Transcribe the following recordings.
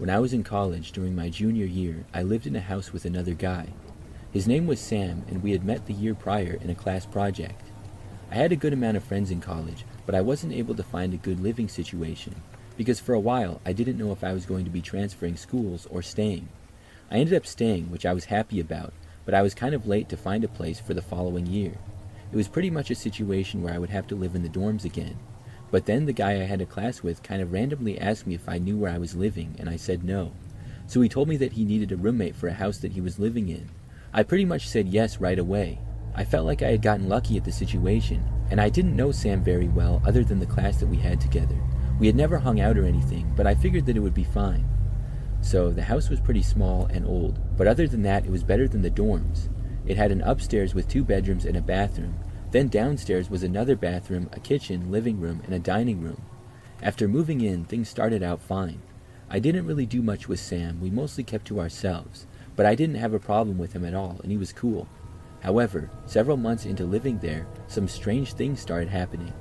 When I was in college during my junior year, I lived in a house with another guy. His name was Sam, and we had met the year prior in a class project. I had a good amount of friends in college, but I wasn't able to find a good living situation, because for a while I didn't know if I was going to be transferring schools or staying. I ended up staying, which I was happy about, but I was kind of late to find a place for the following year. It was pretty much a situation where I would have to live in the dorms again. But then the guy I had a class with kind of randomly asked me if I knew where I was living, and I said no. So he told me that he needed a roommate for a house that he was living in. I pretty much said yes right away. I felt like I had gotten lucky at the situation, and I didn't know Sam very well other than the class that we had together. We had never hung out or anything, but I figured that it would be fine. So the house was pretty small and old, but other than that it was better than the dorms. It had an upstairs with 2 bedrooms and a bathroom. Then downstairs was another bathroom, a kitchen, living room, and a dining room. After moving in, things started out fine. I didn't really do much with Sam, we mostly kept to ourselves, but I didn't have a problem with him at all, and he was cool. However, several months into living there, some strange things started happening.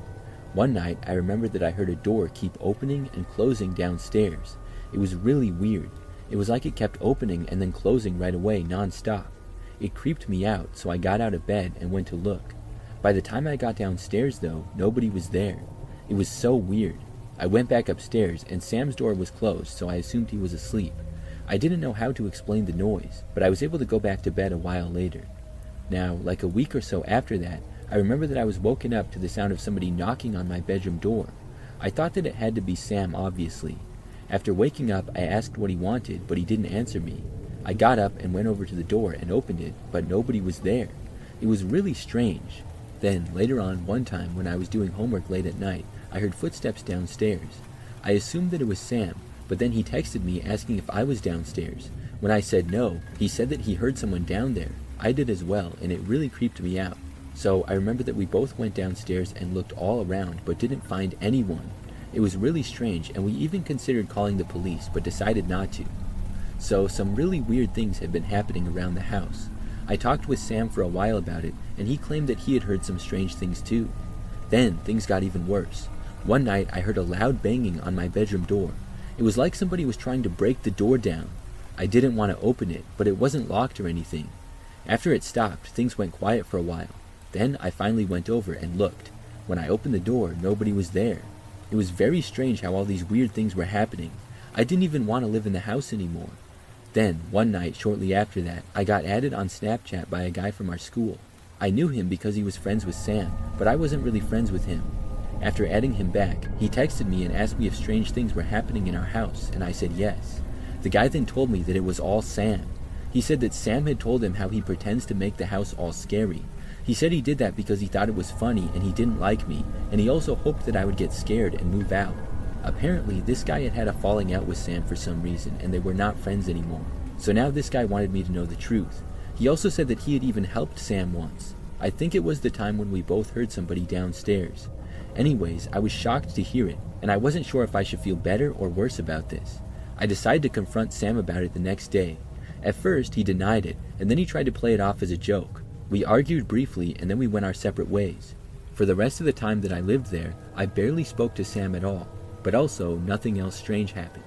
One night, I remembered that I heard a door keep opening and closing downstairs. It was really weird. It was like it kept opening and then closing right away, non-stop. It creeped me out, so I got out of bed and went to look. By the time I got downstairs, though, nobody was there. It was so weird. I went back upstairs, and Sam's door was closed, so I assumed he was asleep. I didn't know how to explain the noise, but I was able to go back to bed a while later. Now, like a week or so after that, I remember that I was woken up to the sound of somebody knocking on my bedroom door. I thought that it had to be Sam, obviously. After waking up, I asked what he wanted, but he didn't answer me. I got up and went over to the door and opened it, but nobody was there. It was really strange. Then, later on, one time when I was doing homework late at night, I heard footsteps downstairs. I assumed that it was Sam, but then he texted me asking if I was downstairs. When I said no, he said that he heard someone down there. I did as well, and it really creeped me out. So I remember that we both went downstairs and looked all around, but didn't find anyone. It was really strange, and we even considered calling the police, but decided not to. So some really weird things had been happening around the house. I talked with Sam for a while about it, and he claimed that he had heard some strange things too. Then things got even worse. One night I heard a loud banging on my bedroom door. It was like somebody was trying to break the door down. I didn't want to open it, but it wasn't locked or anything. After it stopped, things went quiet for a while. Then I finally went over and looked. When I opened the door, nobody was there. It was very strange how all these weird things were happening. I didn't even want to live in the house anymore. Then, one night shortly after that, I got added on Snapchat by a guy from our school. I knew him because he was friends with Sam, but I wasn't really friends with him. After adding him back, he texted me and asked me if strange things were happening in our house, and I said yes. The guy then told me that it was all Sam. He said that Sam had told him how he pretends to make the house all scary. He said he did that because he thought it was funny and he didn't like me, and he also hoped that I would get scared and move out. Apparently, this guy had had a falling out with Sam for some reason, and they were not friends anymore. So now this guy wanted me to know the truth. He also said that he had even helped Sam once. I think it was the time when we both heard somebody downstairs. Anyways, I was shocked to hear it, and I wasn't sure if I should feel better or worse about this. I decided to confront Sam about it the next day. At first, he denied it, and then he tried to play it off as a joke. We argued briefly, and then we went our separate ways. For the rest of the time that I lived there, I barely spoke to Sam at all, but also nothing else strange happened.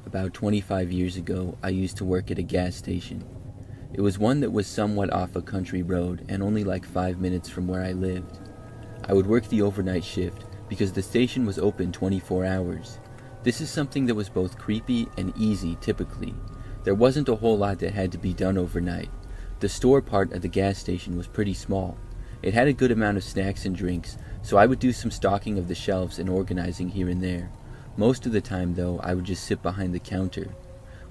About 25 years ago, I used to work at a gas station. It was one that was somewhat off a country road and only like 5 minutes from where I lived. I would work the overnight shift because the station was open 24 hours. This is something that was both creepy and easy typically. There wasn't a whole lot that had to be done overnight. The store part of the gas station was pretty small. It had a good amount of snacks and drinks, so I would do some stocking of the shelves and organizing here and there. Most of the time, though, I would just sit behind the counter.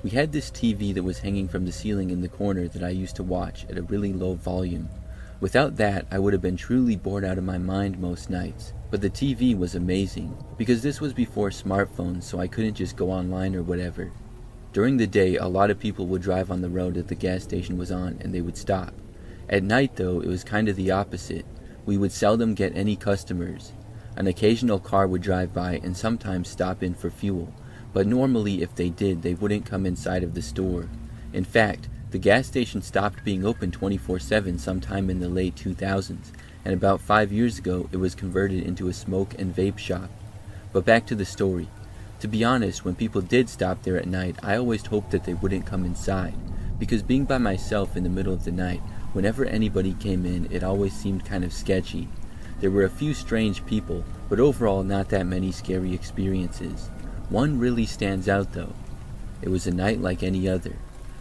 We had this TV that was hanging from the ceiling in the corner that I used to watch at a really low volume. Without that, I would have been truly bored out of my mind most nights. But the TV was amazing, because this was before smartphones, so I couldn't just go online or whatever. During the day, a lot of people would drive on the road that the gas station was on, and they would stop. At night, though, it was kind of the opposite. We would seldom get any customers. An occasional car would drive by and sometimes stop in for fuel, but normally if they did, they wouldn't come inside of the store. In fact, the gas station stopped being open 24/7 sometime in the late 2000s, and about 5 years ago it was converted into a smoke and vape shop. But back to the story. To be honest, when people did stop there at night, I always hoped that they wouldn't come inside, because being by myself in the middle of the night, whenever anybody came in, it always seemed kind of sketchy. There were a few strange people, but overall not that many scary experiences. One really stands out though. It was a night like any other.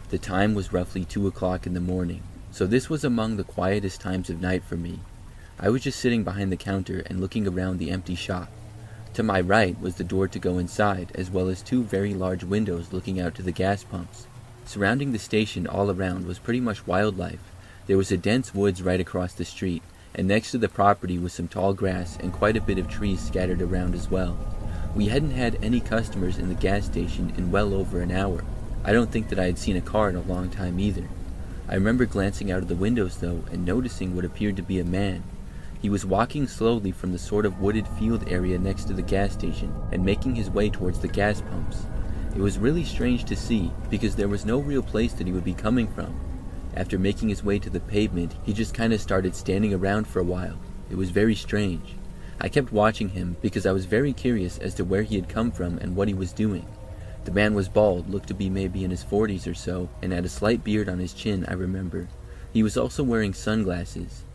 The time was roughly 2 o'clock in the morning, so this was among the quietest times of night for me. I was just sitting behind the counter and looking around the empty shop. To my right was the door to go inside, as well as 2 very large windows looking out to the gas pumps. Surrounding the station all around was pretty much wildlife. There was a dense woods right across the street, and next to the property was some tall grass and quite a bit of trees scattered around as well. We hadn't had any customers in the gas station in well over an hour. I don't think that I had seen a car in a long time either. I remember glancing out of the windows though and noticing what appeared to be a man. He was walking slowly from the sort of wooded field area next to the gas station and making his way towards the gas pumps. It was really strange to see because there was no real place that he would be coming from. After making his way to the pavement, he just kind of started standing around for a while. It was very strange. I kept watching him because I was very curious as to where he had come from and what he was doing. The man was bald, looked to be maybe in his 40s or so, and had a slight beard on his chin, I remember. He was also wearing sunglasses.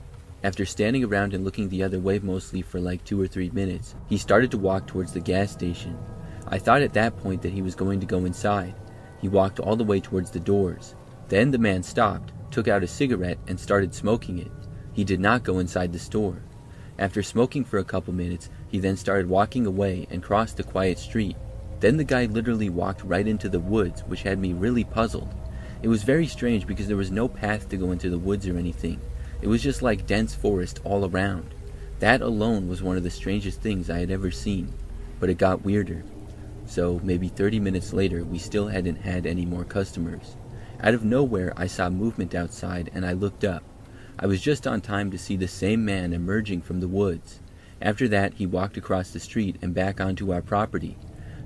After standing around and looking the other way mostly for like 2 or 3 minutes, he started to walk towards the gas station. I thought at that point that he was going to go inside. He walked all the way towards the doors. Then the man stopped, took out a cigarette, and started smoking it. He did not go inside the store. After smoking for a couple minutes, he then started walking away and crossed a quiet street. Then the guy literally walked right into the woods, which had me really puzzled. It was very strange because there was no path to go into the woods or anything. It was just like dense forest all around. That alone was one of the strangest things I had ever seen. But it got weirder. So maybe 30 minutes later, we still hadn't had any more customers. Out of nowhere, I saw movement outside and I looked up. I was just on time to see the same man emerging from the woods. After that, he walked across the street and back onto our property.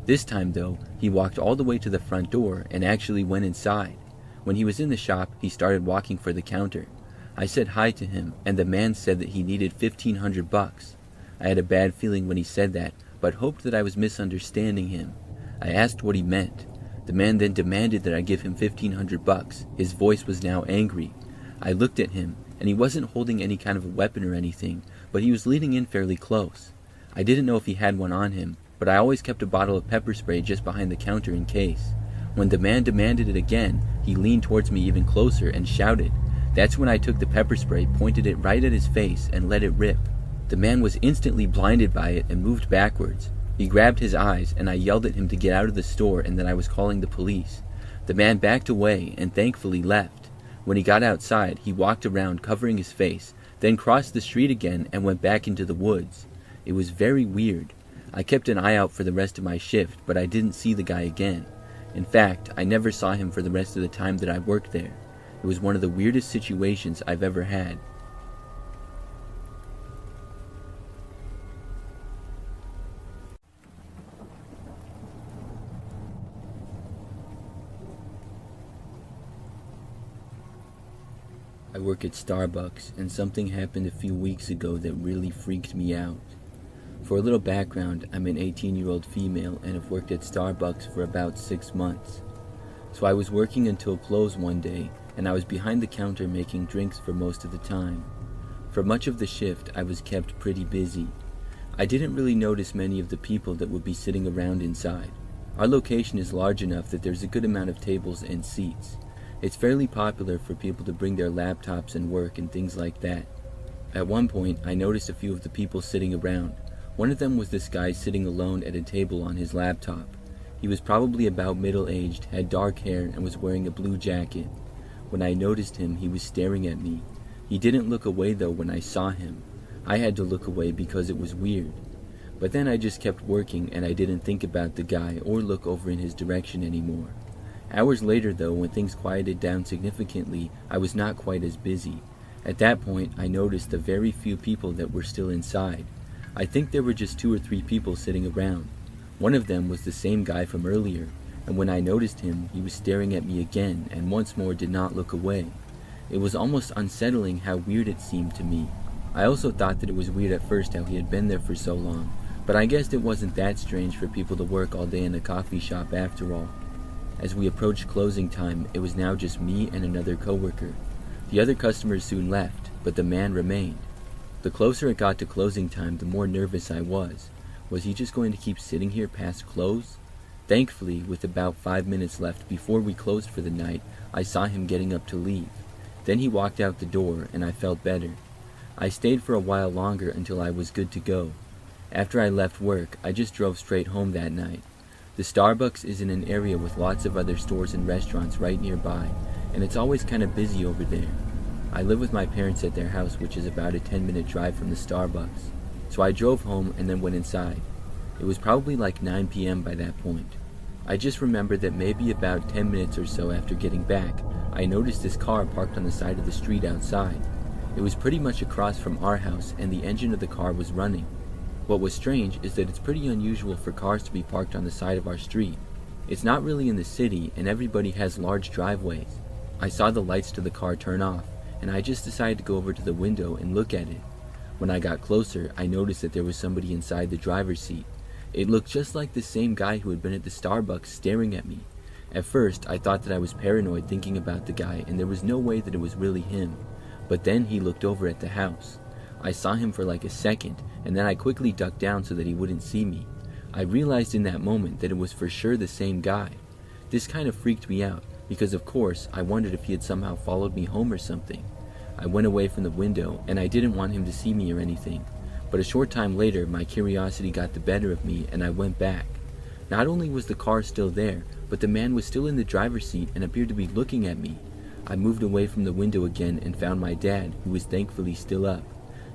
This time, though, he walked all the way to the front door and actually went inside. When he was in the shop, he started walking for the counter. I said hi to him, and the man said that he needed $1,500. I had a bad feeling when he said that, but hoped that I was misunderstanding him. I asked what he meant. The man then demanded that I give him $1,500. His voice was now angry. I looked at him, and he wasn't holding any kind of a weapon or anything, but he was leaning in fairly close. I didn't know if he had one on him, but I always kept a bottle of pepper spray just behind the counter in case. When the man demanded it again, he leaned towards me even closer and shouted. That's when I took the pepper spray, pointed it right at his face, and let it rip. The man was instantly blinded by it and moved backwards. He grabbed his eyes, and I yelled at him to get out of the store and that I was calling the police. The man backed away and thankfully left. When he got outside, he walked around covering his face, then crossed the street again and went back into the woods. It was very weird. I kept an eye out for the rest of my shift, but I didn't see the guy again. In fact, I never saw him for the rest of the time that I worked there. It was one of the weirdest situations I've ever had. I work at Starbucks, and something happened a few weeks ago that really freaked me out. For a little background, I'm an 18-year-old female and have worked at Starbucks for about 6 months. So I was working until close one day, and I was behind the counter making drinks for most of the time. For much of the shift, I was kept pretty busy. I didn't really notice many of the people that would be sitting around inside. Our location is large enough that there's a good amount of tables and seats. It's fairly popular for people to bring their laptops and work and things like that. At one point, I noticed a few of the people sitting around. One of them was this guy sitting alone at a table on his laptop. He was probably about middle-aged, had dark hair, and was wearing a blue jacket. When I noticed him, he was staring at me. He didn't look away though when I saw him. I had to look away because it was weird. But then I just kept working and I didn't think about the guy or look over in his direction anymore. Hours later though, when things quieted down significantly, I was not quite as busy. At that point, I noticed the very few people that were still inside. I think there were just 2 or 3 people sitting around. One of them was the same guy from earlier, and when I noticed him, he was staring at me again and once more did not look away. It was almost unsettling how weird it seemed to me. I also thought that it was weird at first how he had been there for so long, but I guessed it wasn't that strange for people to work all day in a coffee shop after all. As we approached closing time, it was now just me and another coworker. The other customers soon left, but the man remained. The closer it got to closing time, the more nervous I was. Was he just going to keep sitting here past close? Thankfully, with about 5 minutes left before we closed for the night, I saw him getting up to leave. Then he walked out the door, and I felt better. I stayed for a while longer until I was good to go. After I left work, I just drove straight home that night. The Starbucks is in an area with lots of other stores and restaurants right nearby, and it's always kind of busy over there. I live with my parents at their house, which is about a 10-minute drive from the Starbucks. So I drove home and then went inside. It was probably like 9 p.m. by that point. I just remember that maybe about 10 minutes or so after getting back, I noticed this car parked on the side of the street outside. It was pretty much across from our house and the engine of the car was running. What was strange is that it's pretty unusual for cars to be parked on the side of our street. It's not really in the city and everybody has large driveways. I saw the lights to the car turn off and I just decided to go over to the window and look at it. When I got closer, I noticed that there was somebody inside the driver's seat. It looked just like the same guy who had been at the Starbucks staring at me. At first, I thought that I was paranoid thinking about the guy and there was no way that it was really him. But then he looked over at the house. I saw him for like a second, and then I quickly ducked down so that he wouldn't see me. I realized in that moment that it was for sure the same guy. This kind of freaked me out, because of course I wondered if he had somehow followed me home or something. I went away from the window, and I didn't want him to see me or anything. But a short time later, my curiosity got the better of me, and I went back. Not only was the car still there, but the man was still in the driver's seat and appeared to be looking at me. I moved away from the window again and found my dad, who was thankfully still up.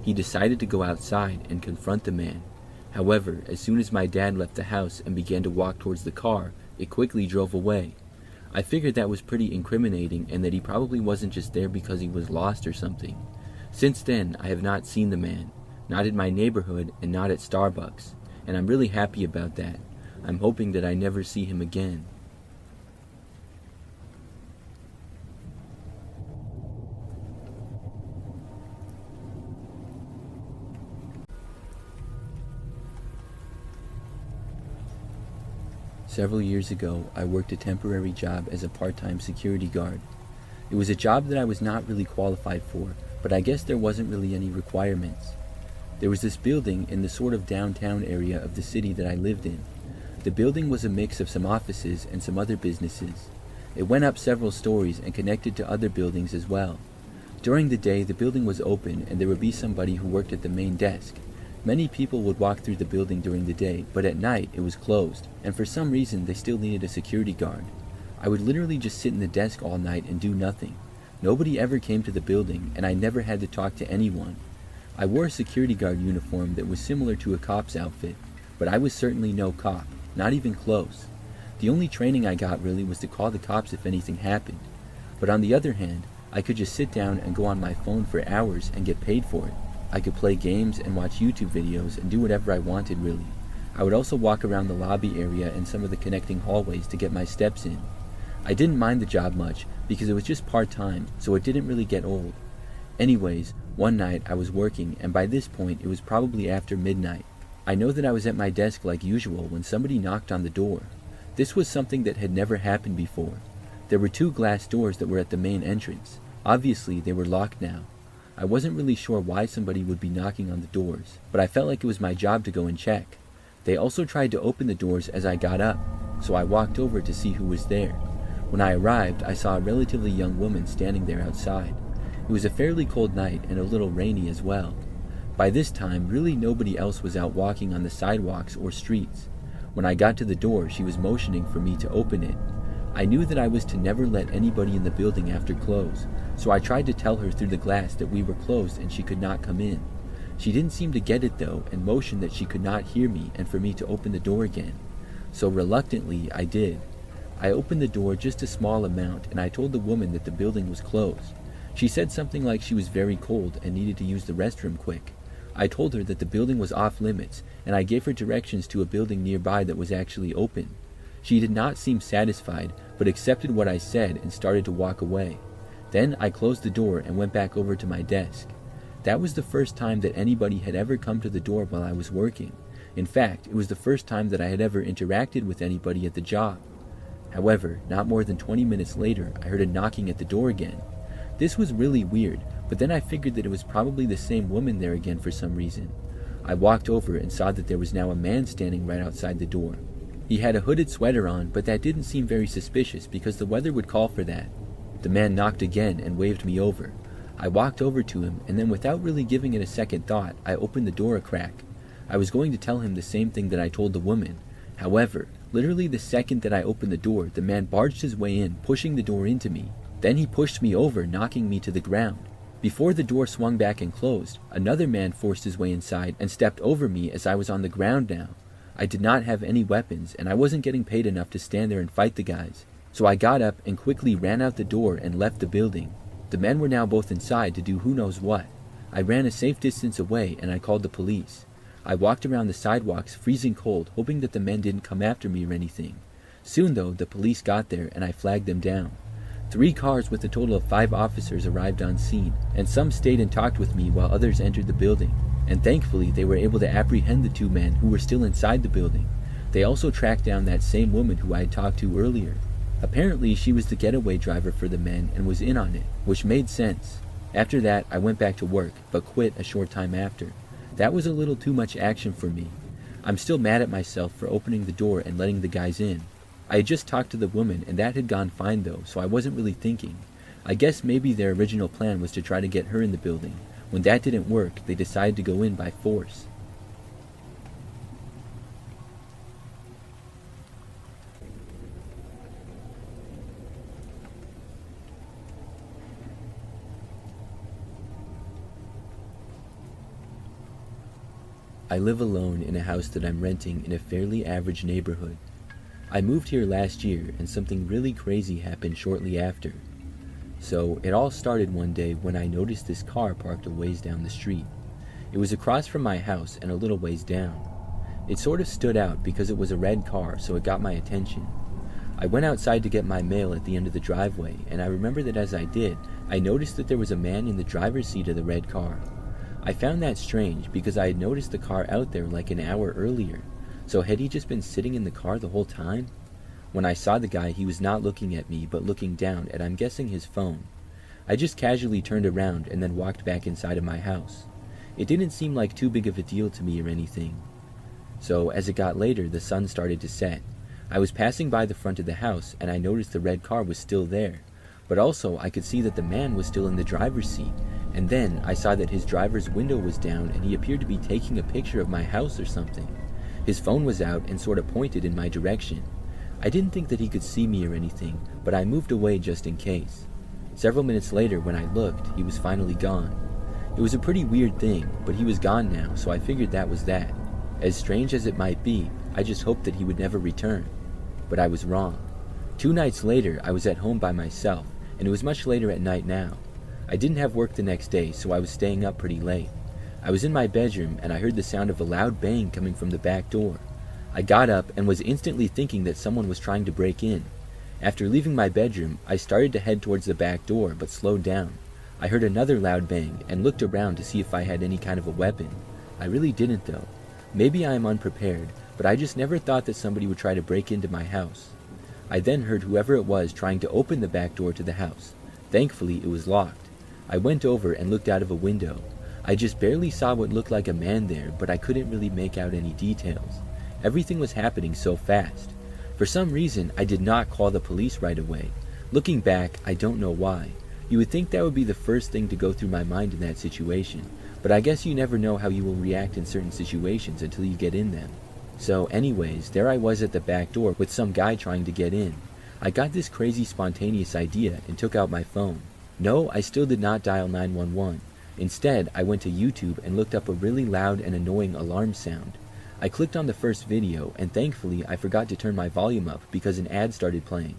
He decided to go outside and confront the man. However, as soon as my dad left the house and began to walk towards the car, it quickly drove away. I figured that was pretty incriminating and that he probably wasn't just there because he was lost or something. Since then, I have not seen the man, not in my neighborhood and not at Starbucks, and I'm really happy about that. I'm hoping that I never see him again. Several years ago, I worked a temporary job as a part-time security guard. It was a job that I was not really qualified for, but I guess there wasn't really any requirements. There was this building in the sort of downtown area of the city that I lived in. The building was a mix of some offices and some other businesses. It went up several stories and connected to other buildings as well. During the day, the building was open and there would be somebody who worked at the main desk. Many people would walk through the building during the day, but at night it was closed, and for some reason they still needed a security guard. I would literally just sit in the desk all night and do nothing. Nobody ever came to the building, and I never had to talk to anyone. I wore a security guard uniform that was similar to a cop's outfit, but I was certainly no cop, not even close. The only training I got really was to call the cops if anything happened. But on the other hand, I could just sit down and go on my phone for hours and get paid for it. I could play games and watch YouTube videos and do whatever I wanted really. I would also walk around the lobby area and some of the connecting hallways to get my steps in. I didn't mind the job much because it was just part-time, so it didn't really get old. Anyways, one night I was working and by this point it was probably after midnight. I know that I was at my desk like usual when somebody knocked on the door. This was something that had never happened before. There were 2 glass doors that were at the main entrance. Obviously they were locked now. I wasn't really sure why somebody would be knocking on the doors, but I felt like it was my job to go and check. They also tried to open the doors as I got up, so I walked over to see who was there. When I arrived, I saw a relatively young woman standing there outside. It was a fairly cold night and a little rainy as well. By this time, really nobody else was out walking on the sidewalks or streets. When I got to the door, she was motioning for me to open it. I knew that I was to never let anybody in the building after close, so I tried to tell her through the glass that we were closed and she could not come in. She didn't seem to get it though, and motioned that she could not hear me and for me to open the door again. So reluctantly, I did. I opened the door just a small amount, and I told the woman that the building was closed. She said something like she was very cold and needed to use the restroom quick. I told her that the building was off limits, and I gave her directions to a building nearby that was actually open. She did not seem satisfied, but accepted what I said and started to walk away. Then I closed the door and went back over to my desk. That was the first time that anybody had ever come to the door while I was working. In fact, it was the first time that I had ever interacted with anybody at the job. However, not more than 20 minutes later, I heard a knocking at the door again. This was really weird, but then I figured that it was probably the same woman there again for some reason. I walked over and saw that there was now a man standing right outside the door. He had a hooded sweater on, but that didn't seem very suspicious because the weather would call for that. The man knocked again and waved me over. I walked over to him, and then without really giving it a second thought, I opened the door a crack. I was going to tell him the same thing that I told the woman. However, literally the second that I opened the door, the man barged his way in, pushing the door into me. Then he pushed me over, knocking me to the ground. Before the door swung back and closed, another man forced his way inside and stepped over me as I was on the ground now. I did not have any weapons, and I wasn't getting paid enough to stand there and fight the guys. So I got up and quickly ran out the door and left the building. The men were now both inside to do who knows what. I ran a safe distance away and I called the police. I walked around the sidewalks freezing cold, hoping that the men didn't come after me or anything. Soon though, the police got there and I flagged them down. 3 cars with a total of 5 officers arrived on scene, and some stayed and talked with me while others entered the building. And thankfully they were able to apprehend the 2 men who were still inside the building. They also tracked down that same woman who I had talked to earlier. Apparently she was the getaway driver for the men and was in on it, which made sense. After that I went back to work, but quit a short time after. That was a little too much action for me. I'm still mad at myself for opening the door and letting the guys in. I had just talked to the woman and that had gone fine though, so I wasn't really thinking. I guess maybe their original plan was to try to get her in the building. When that didn't work, they decided to go in by force. I live alone in a house that I'm renting in a fairly average neighborhood. I moved here last year and something really crazy happened shortly after. So it all started one day when I noticed this car parked a ways down the street. It was across from my house and a little ways down. It sort of stood out because it was a red car, so it got my attention. I went outside to get my mail at the end of the driveway, and I remember that as I did, I noticed that there was a man in the driver's seat of the red car. I found that strange because I had noticed the car out there like an hour earlier. So had he just been sitting in the car the whole time? When I saw the guy, he was not looking at me, but looking down at, I'm guessing, his phone. I just casually turned around and then walked back inside of my house. It didn't seem like too big of a deal to me or anything. So as it got later, the sun started to set. I was passing by the front of the house and I noticed the red car was still there. But also I could see that the man was still in the driver's seat. And then I saw that his driver's window was down and he appeared to be taking a picture of my house or something. His phone was out and sort of pointed in my direction. I didn't think that he could see me or anything, but I moved away just in case. Several minutes later, when I looked, he was finally gone. It was a pretty weird thing, but he was gone now, so I figured that was that. As strange as it might be, I just hoped that he would never return. But I was wrong. 2 nights later, I was at home by myself, and it was much later at night now. I didn't have work the next day, so I was staying up pretty late. I was in my bedroom, and I heard the sound of a loud bang coming from the back door. I got up and was instantly thinking that someone was trying to break in. After leaving my bedroom, I started to head towards the back door, but slowed down. I heard another loud bang and looked around to see if I had any kind of a weapon. I really didn't though. Maybe I am unprepared, but I just never thought that somebody would try to break into my house. I then heard whoever it was trying to open the back door to the house. Thankfully, it was locked. I went over and looked out of a window. I just barely saw what looked like a man there, but I couldn't really make out any details. Everything was happening so fast. For some reason, I did not call the police right away. Looking back, I don't know why. You would think that would be the first thing to go through my mind in that situation, but I guess you never know how you will react in certain situations until you get in them. So anyways, there I was at the back door with some guy trying to get in. I got this crazy spontaneous idea and took out my phone. No, I still did not dial 911. Instead, I went to YouTube and looked up a really loud and annoying alarm sound. I clicked on the first video, and thankfully I forgot to turn my volume up because an ad started playing.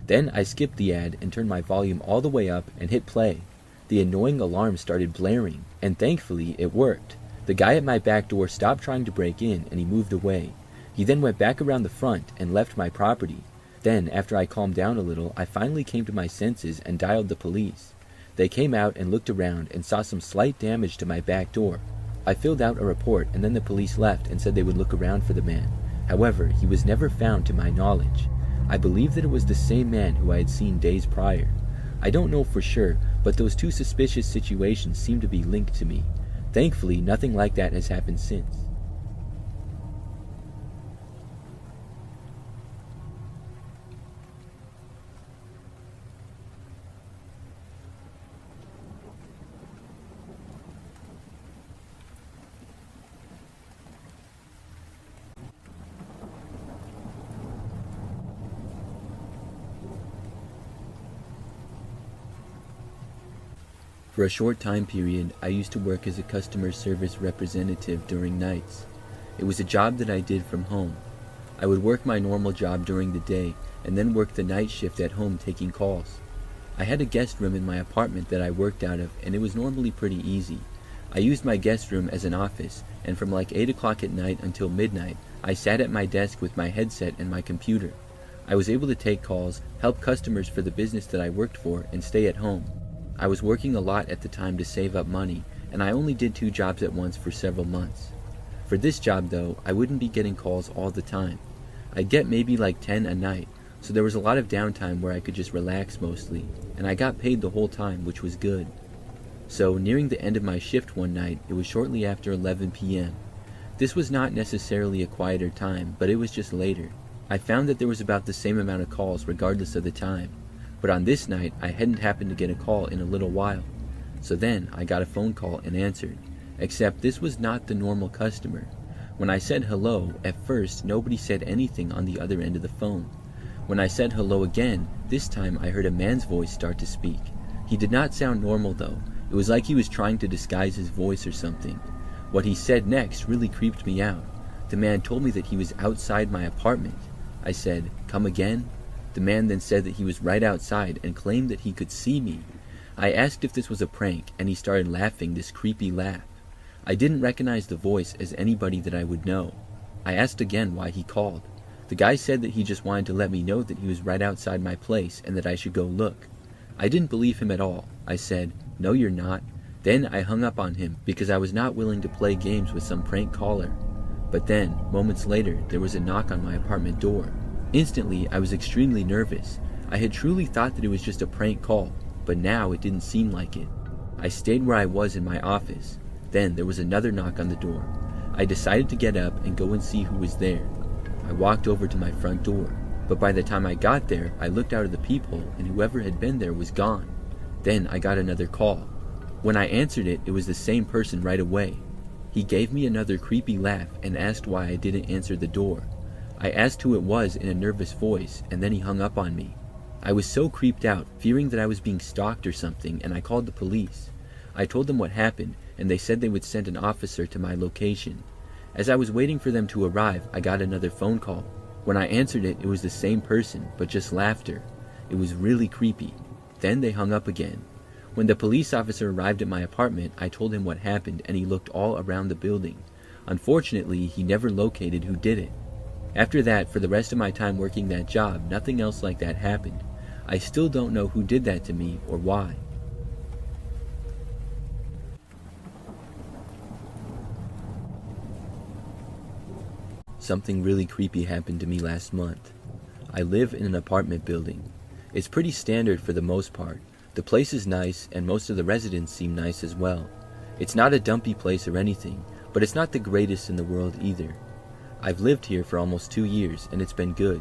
Then I skipped the ad and turned my volume all the way up and hit play. The annoying alarm started blaring, and thankfully it worked. The guy at my back door stopped trying to break in and he moved away. He then went back around the front and left my property. Then, after I calmed down a little, I finally came to my senses and dialed the police. They came out and looked around and saw some slight damage to my back door. I filled out a report and then the police left and said they would look around for the man. However, he was never found to my knowledge. I believe that it was the same man who I had seen days prior. I don't know for sure, but those two suspicious situations seem to be linked to me. Thankfully, nothing like that has happened since. For a short time period, I used to work as a customer service representative during nights. It was a job that I did from home. I would work my normal job during the day and then work the night shift at home taking calls. I had a guest room in my apartment that I worked out of, and it was normally pretty easy. I used my guest room as an office, and from like 8 o'clock at night until midnight, I sat at my desk with my headset and my computer. I was able to take calls, help customers for the business that I worked for, and stay at home. I was working a lot at the time to save up money, and I only did 2 jobs at once for several months. For this job though, I wouldn't be getting calls all the time. I'd get maybe like 10 a night, so there was a lot of downtime where I could just relax mostly, and I got paid the whole time, which was good. So, nearing the end of my shift one night, it was shortly after 11 p.m. This was not necessarily a quieter time, but it was just later. I found that there was about the same amount of calls regardless of the time. But on this night, I hadn't happened to get a call in a little while. So then, I got a phone call and answered. Except this was not the normal customer. When I said hello, at first, nobody said anything on the other end of the phone. When I said hello again, this time I heard a man's voice start to speak. He did not sound normal though. It was like he was trying to disguise his voice or something. What he said next really creeped me out. The man told me that he was outside my apartment. I said, "Come again?" The man then said that he was right outside and claimed that he could see me. I asked if this was a prank, and he started laughing this creepy laugh. I didn't recognize the voice as anybody that I would know. I asked again why he called. The guy said that he just wanted to let me know that he was right outside my place and that I should go look. I didn't believe him at all. I said, "No, you're not." Then I hung up on him because I was not willing to play games with some prank caller. But then, moments later, there was a knock on my apartment door. Instantly, I was extremely nervous. I had truly thought that it was just a prank call, but now it didn't seem like it. I stayed where I was in my office. Then there was another knock on the door. I decided to get up and go and see who was there. I walked over to my front door, but by the time I got there, I looked out of the peephole and whoever had been there was gone. Then I got another call. When I answered it, it was the same person right away. He gave me another creepy laugh and asked why I didn't answer the door. I asked who it was in a nervous voice, and then he hung up on me. I was so creeped out, fearing that I was being stalked or something, and I called the police. I told them what happened, and they said they would send an officer to my location. As I was waiting for them to arrive, I got another phone call. When I answered it, it was the same person, but just laughter. It was really creepy. Then they hung up again. When the police officer arrived at my apartment, I told him what happened, and he looked all around the building. Unfortunately, he never located who did it. After that, for the rest of my time working that job, nothing else like that happened. I still don't know who did that to me or why. Something really creepy happened to me last month. I live in an apartment building. It's pretty standard for the most part. The place is nice, and most of the residents seem nice as well. It's not a dumpy place or anything, but it's not the greatest in the world either. I've lived here for almost 2 years, and it's been good.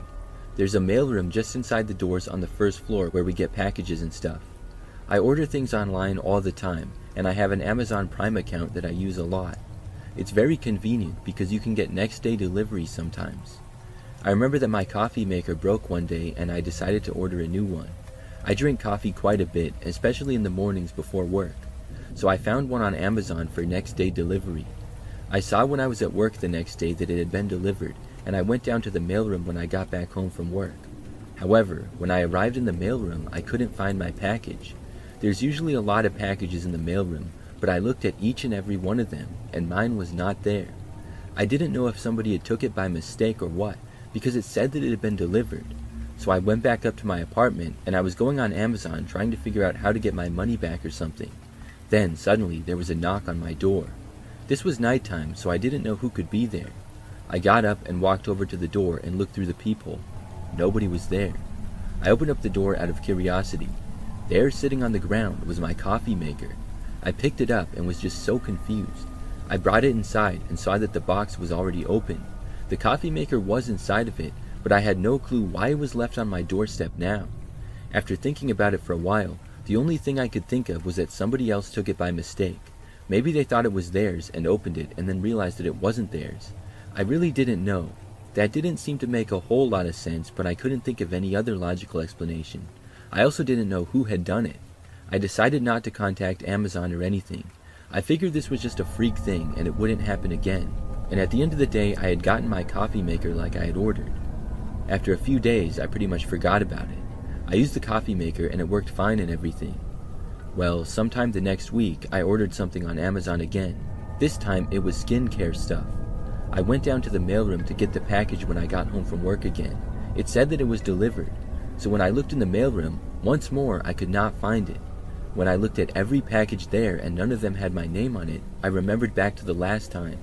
There's a mailroom just inside the doors on the first floor where we get packages and stuff. I order things online all the time, and I have an Amazon Prime account that I use a lot. It's very convenient because you can get next day deliveries sometimes. I remember that my coffee maker broke one day and I decided to order a new one. I drink coffee quite a bit, especially in the mornings before work, so I found one on Amazon for next day delivery. I saw when I was at work the next day that it had been delivered, and I went down to the mailroom when I got back home from work. However, when I arrived in the mailroom, I couldn't find my package. There's usually a lot of packages in the mailroom, but I looked at each and every one of them, and mine was not there. I didn't know if somebody had took it by mistake or what, because it said that it had been delivered. So I went back up to my apartment, and I was going on Amazon trying to figure out how to get my money back or something. Then, suddenly, there was a knock on my door. This was nighttime, so I didn't know who could be there. I got up and walked over to the door and looked through the peephole. Nobody was there. I opened up the door out of curiosity. There, sitting on the ground, was my coffee maker. I picked it up and was just so confused. I brought it inside and saw that the box was already open. The coffee maker was inside of it, but I had no clue why it was left on my doorstep now. After thinking about it for a while, the only thing I could think of was that somebody else took it by mistake. Maybe they thought it was theirs and opened it and then realized that it wasn't theirs. I really didn't know. That didn't seem to make a whole lot of sense, but I couldn't think of any other logical explanation. I also didn't know who had done it. I decided not to contact Amazon or anything. I figured this was just a freak thing and it wouldn't happen again. And at the end of the day, I had gotten my coffee maker like I had ordered. After a few days, I pretty much forgot about it. I used the coffee maker and it worked fine and everything. Well, sometime the next week, I ordered something on Amazon again. This time, it was skincare stuff. I went down to the mailroom to get the package when I got home from work again. It said that it was delivered. So when I looked in the mailroom, once more, I could not find it. When I looked at every package there and none of them had my name on it, I remembered back to the last time.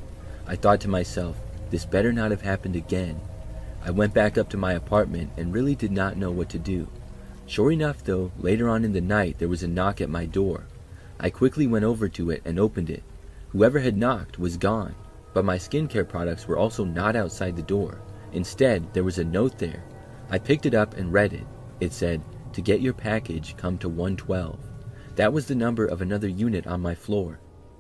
I thought to myself, this better not have happened again. I went back up to my apartment and really did not know what to do. Sure enough though, later on in the night there was a knock at my door. I quickly went over to it and opened it. Whoever had knocked was gone, but my skincare products were also not outside the door. Instead, there was a note there. I picked it up and read it. It said, "To get your package, come to 112. That was the number of another unit on my floor.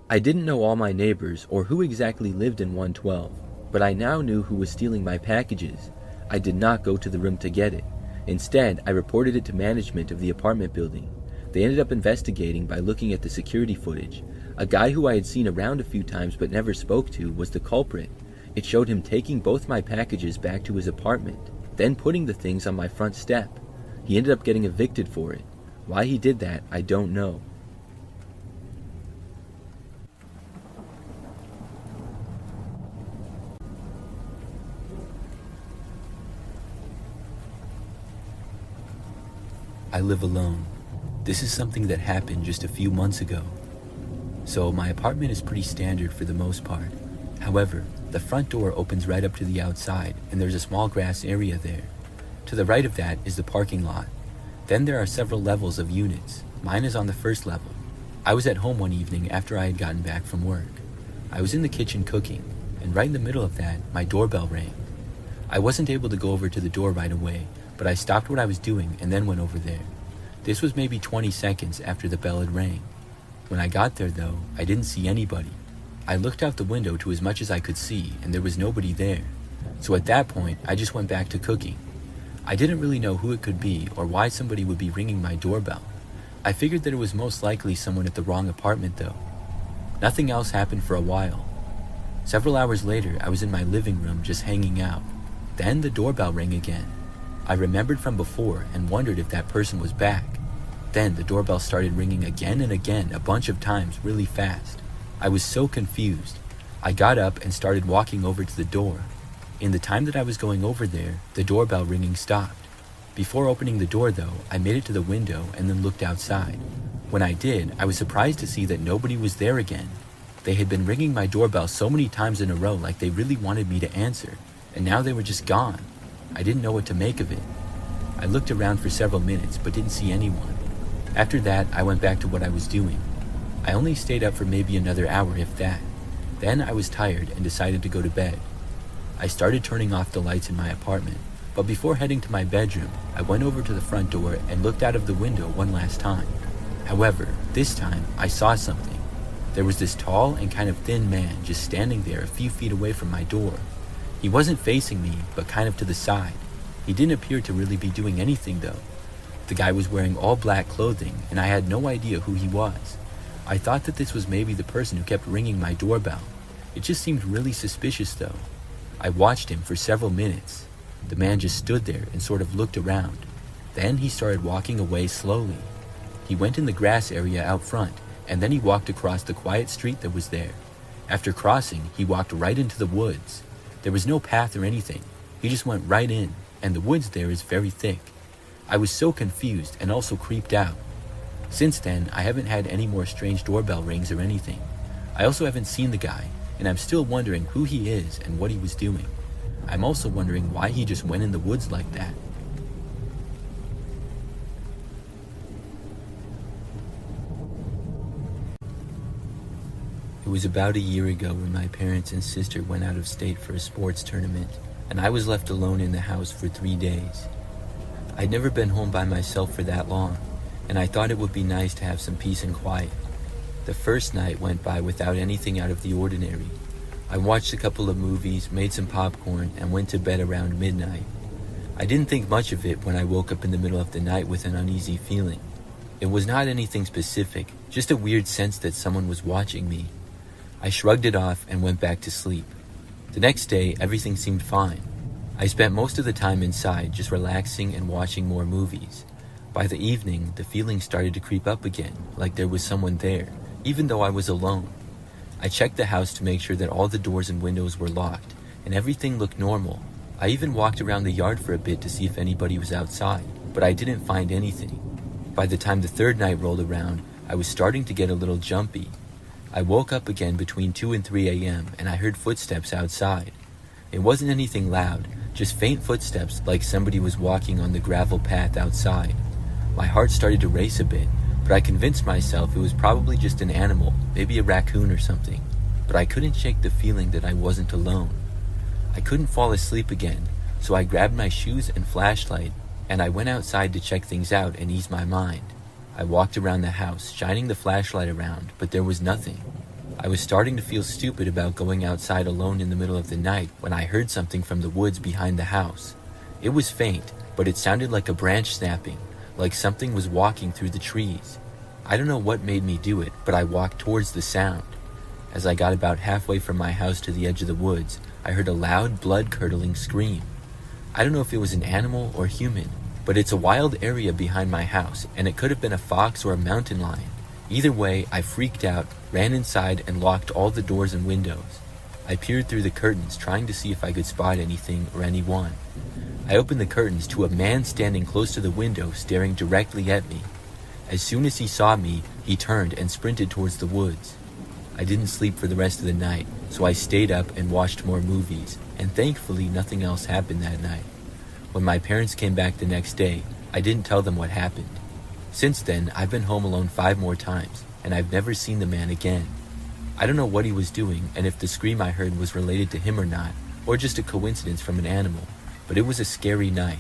I didn't know all my neighbors or who exactly lived in 112, but I now knew who was stealing my packages. I did not go to the room to get it. Instead, I reported it to management of the apartment building. They ended up investigating by looking at the security footage. A guy who I had seen around a few times but never spoke to was the culprit. It showed him taking both my packages back to his apartment, then putting the things on my front step. He ended up getting evicted for it. Why he did that, I don't know." I live alone. This is something that happened just a few months ago. So my apartment is pretty standard for the most part. However, the front door opens right up to the outside and there's a small grass area there. To the right of that is the parking lot. Then there are several levels of units. Mine is on the first level. I was at home one evening after I had gotten back from work. I was in the kitchen cooking, and right in the middle of that, my doorbell rang. I wasn't able to go over to the door right away, but I stopped what I was doing and then went over there. This was maybe 20 seconds after the bell had rang. When I got there though, I didn't see anybody. I looked out the window to as much as I could see and there was nobody there. So at that point, I just went back to cooking. I didn't really know who it could be or why somebody would be ringing my doorbell. I figured that it was most likely someone at the wrong apartment though. Nothing else happened for a while. Several hours later, I was in my living room just hanging out. Then the doorbell rang again. I remembered from before and wondered if that person was back. Then the doorbell started ringing again and again a bunch of times really fast. I was so confused. I got up and started walking over to the door. In the time that I was going over there, the doorbell ringing stopped. Before opening the door though, I made it to the window and then looked outside. When I did, I was surprised to see that nobody was there again. They had been ringing my doorbell so many times in a row like they really wanted me to answer, and now they were just gone. I didn't know what to make of it. I looked around for several minutes but didn't see anyone. After that, I went back to what I was doing. I only stayed up for maybe another hour if that. Then I was tired and decided to go to bed. I started turning off the lights in my apartment, but before heading to my bedroom, I went over to the front door and looked out of the window one last time. However, this time I saw something. There was this tall and kind of thin man just standing there a few feet away from my door. He wasn't facing me, but kind of to the side. He didn't appear to really be doing anything though. The guy was wearing all black clothing, and I had no idea who he was. I thought that this was maybe the person who kept ringing my doorbell. It just seemed really suspicious though. I watched him for several minutes. The man just stood there and sort of looked around. Then he started walking away slowly. He went in the grass area out front, and then he walked across the quiet street that was there. After crossing, he walked right into the woods. There was no path or anything. He just went right in, and the woods there is very thick. I was so confused and also creeped out. Since then, I haven't had any more strange doorbell rings or anything. I also haven't seen the guy, and I'm still wondering who he is and what he was doing. I'm also wondering why he just went in the woods like that. It was about a year ago when my parents and sister went out of state for a sports tournament, and I was left alone in the house for 3 days. I'd never been home by myself for that long, and I thought it would be nice to have some peace and quiet. The first night went by without anything out of the ordinary. I watched a couple of movies, made some popcorn, and went to bed around midnight. I didn't think much of it when I woke up in the middle of the night with an uneasy feeling. It was not anything specific, just a weird sense that someone was watching me. I shrugged it off and went back to sleep. The next day, everything seemed fine. I spent most of the time inside, just relaxing and watching more movies. By the evening, the feeling started to creep up again, like there was someone there, even though I was alone. I checked the house to make sure that all the doors and windows were locked, and everything looked normal. I even walked around the yard for a bit to see if anybody was outside, but I didn't find anything. By the time the third night rolled around, I was starting to get a little jumpy. I woke up again between 2 and 3 a.m. and I heard footsteps outside. It wasn't anything loud, just faint footsteps like somebody was walking on the gravel path outside. My heart started to race a bit, but I convinced myself it was probably just an animal, maybe a raccoon or something. But I couldn't shake the feeling that I wasn't alone. I couldn't fall asleep again, so I grabbed my shoes and flashlight, and I went outside to check things out and ease my mind. I walked around the house, shining the flashlight around, but there was nothing. I was starting to feel stupid about going outside alone in the middle of the night when I heard something from the woods behind the house. It was faint, but it sounded like a branch snapping, like something was walking through the trees. I don't know what made me do it, but I walked towards the sound. As I got about halfway from my house to the edge of the woods, I heard a loud, blood-curdling scream. I don't know if it was an animal or human, but it's a wild area behind my house, and it could have been a fox or a mountain lion. Either way, I freaked out, ran inside, and locked all the doors and windows. I peered through the curtains, trying to see if I could spot anything or anyone. I opened the curtains to a man standing close to the window, staring directly at me. As soon as he saw me, he turned and sprinted towards the woods. I didn't sleep for the rest of the night, so I stayed up and watched more movies, and thankfully nothing else happened that night. When my parents came back the next day, I didn't tell them what happened. Since then, I've been home alone 5 more times, and I've never seen the man again. I don't know what he was doing, and if the scream I heard was related to him or not, or just a coincidence from an animal, but it was a scary night.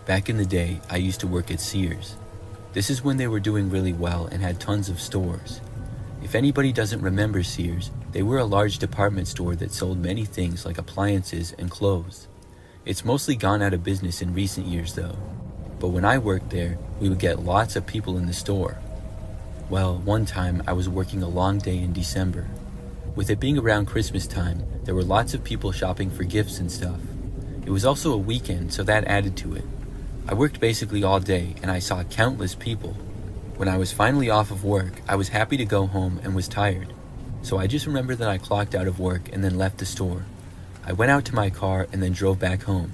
Back in the day, I used to work at Sears. This is when they were doing really well and had tons of stores. If anybody doesn't remember Sears, they were a large department store that sold many things like appliances and clothes. It's mostly gone out of business in recent years though. But when I worked there, we would get lots of people in the store. Well, one time I was working a long day in December. With it being around Christmas time, there were lots of people shopping for gifts and stuff. It was also a weekend, so that added to it. I worked basically all day, and I saw countless people. When I was finally off of work, I was happy to go home and was tired. So I just remember that I clocked out of work and then left the store. I went out to my car and then drove back home.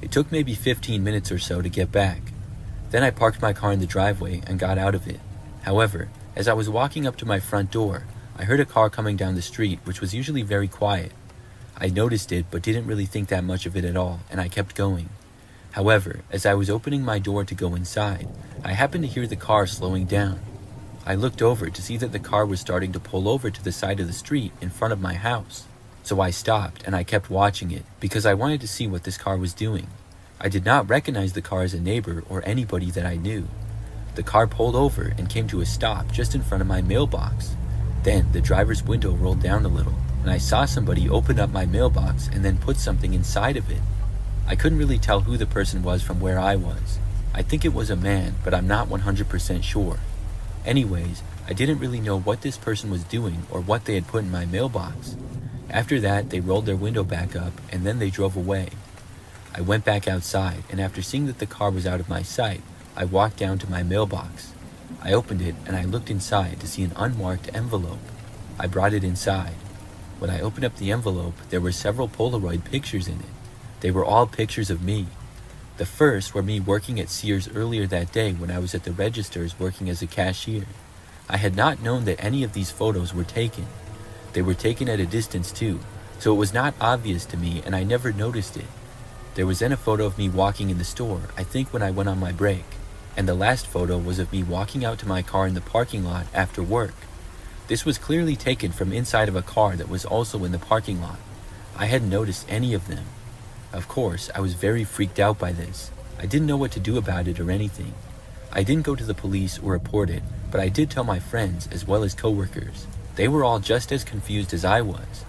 It took maybe 15 minutes or so to get back. Then I parked my car in the driveway and got out of it. However, as I was walking up to my front door, I heard a car coming down the street, which was usually very quiet. I noticed it but didn't really think that much of it at all, and I kept going. However, as I was opening my door to go inside, I happened to hear the car slowing down. I looked over to see that the car was starting to pull over to the side of the street in front of my house. So I stopped and I kept watching it because I wanted to see what this car was doing. I did not recognize the car as a neighbor or anybody that I knew. The car pulled over and came to a stop just in front of my mailbox. Then the driver's window rolled down a little, and I saw somebody open up my mailbox and then put something inside of it. I couldn't really tell who the person was from where I was. I think it was a man, but I'm not 100% sure. Anyways, I didn't really know what this person was doing or what they had put in my mailbox. After that, they rolled their window back up and then they drove away. I went back outside, and after seeing that the car was out of my sight, I walked down to my mailbox. I opened it and I looked inside to see an unmarked envelope. I brought it inside. When I opened up the envelope, there were several Polaroid pictures in it. They were all pictures of me. The first were me working at Sears earlier that day when I was at the registers working as a cashier. I had not known that any of these photos were taken. They were taken at a distance too, so it was not obvious to me and I never noticed it. There was then a photo of me walking in the store, I think when I went on my break. And the last photo was of me walking out to my car in the parking lot after work. This was clearly taken from inside of a car that was also in the parking lot. I hadn't noticed any of them. Of course, I was very freaked out by this. I didn't know what to do about it or anything. I didn't go to the police or report it, but I did tell my friends as well as coworkers. They were all just as confused as I was.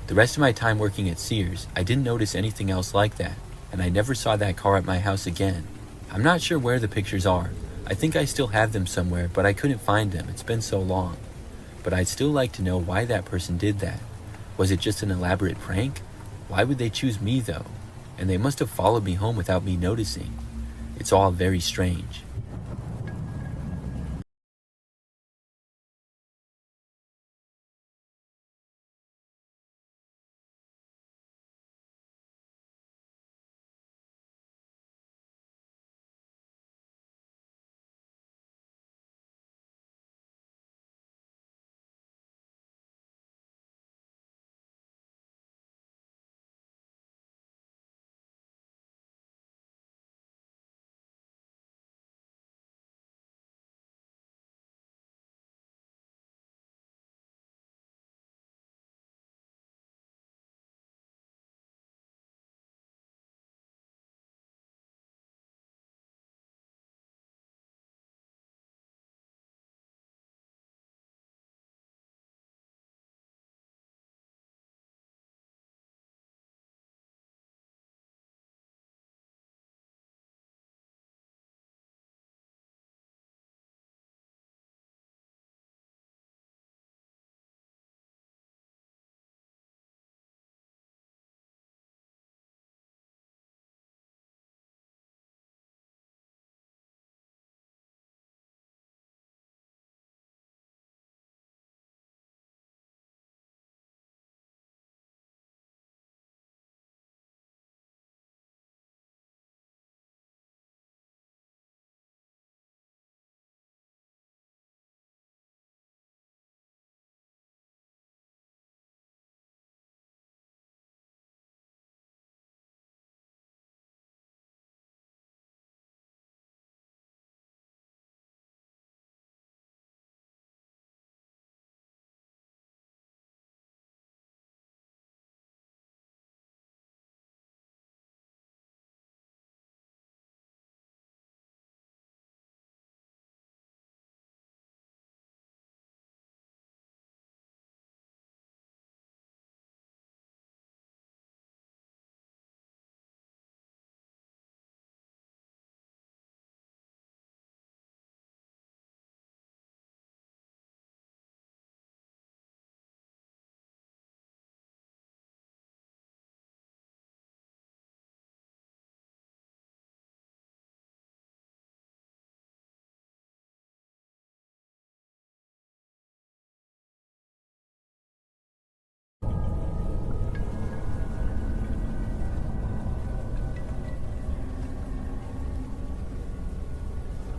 The rest of my time working at Sears, I didn't notice anything else like that, and I never saw that car at my house again. I'm not sure where the pictures are. I think I still have them somewhere, but I couldn't find them. It's been so long. But I'd still like to know why that person did that. Was it just an elaborate prank? Why would they choose me though? And they must have followed me home without me noticing. It's all very strange.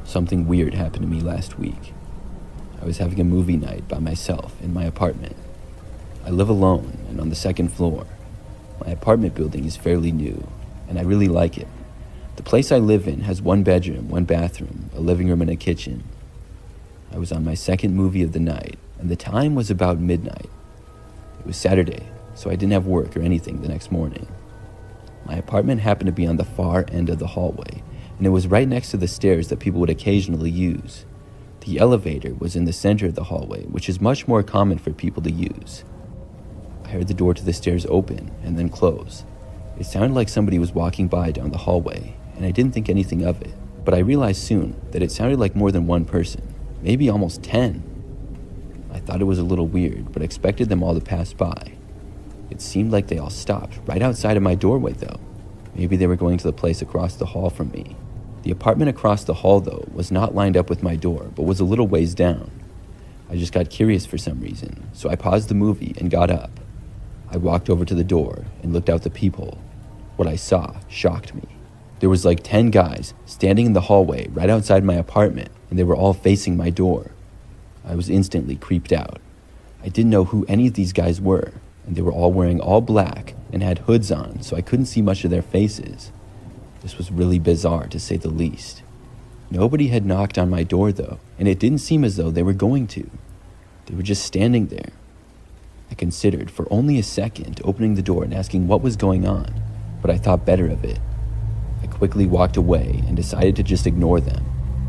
Something weird happened to me last week. I was having a movie night by myself in my apartment. I live alone and on the second floor. My apartment building is fairly new, and I really like it. The place I live in has 1 bedroom, 1 bathroom, a living room, and a kitchen. I was on my second movie of the night, and the time was about midnight. It was Saturday, so I didn't have work or anything the next morning. My apartment happened to be on the far end of the hallway, and it was right next to the stairs that people would occasionally use. The elevator was in the center of the hallway, which is much more common for people to use. I heard the door to the stairs open and then close. It sounded like somebody was walking by down the hallway, and I didn't think anything of it, but I realized soon that it sounded like more than one person, maybe almost 10. I thought it was a little weird, but expected them all to pass by. It seemed like they all stopped right outside of my doorway though. Maybe they were going to the place across the hall from me. The apartment across the hall though was not lined up with my door, but was a little ways down. I just got curious for some reason, so I paused the movie and got up. I walked over to the door and looked out the peephole. What I saw shocked me. There was like 10 guys standing in the hallway right outside my apartment, and they were all facing my door. I was instantly creeped out. I didn't know who any of these guys were, and they were all wearing all black and had hoods on, so I couldn't see much of their faces. This was really bizarre, to say the least. Nobody had knocked on my door though, and it didn't seem as though they were going to. They were just standing there. I considered for only a second opening the door and asking what was going on, but I thought better of it. I quickly walked away and decided to just ignore them.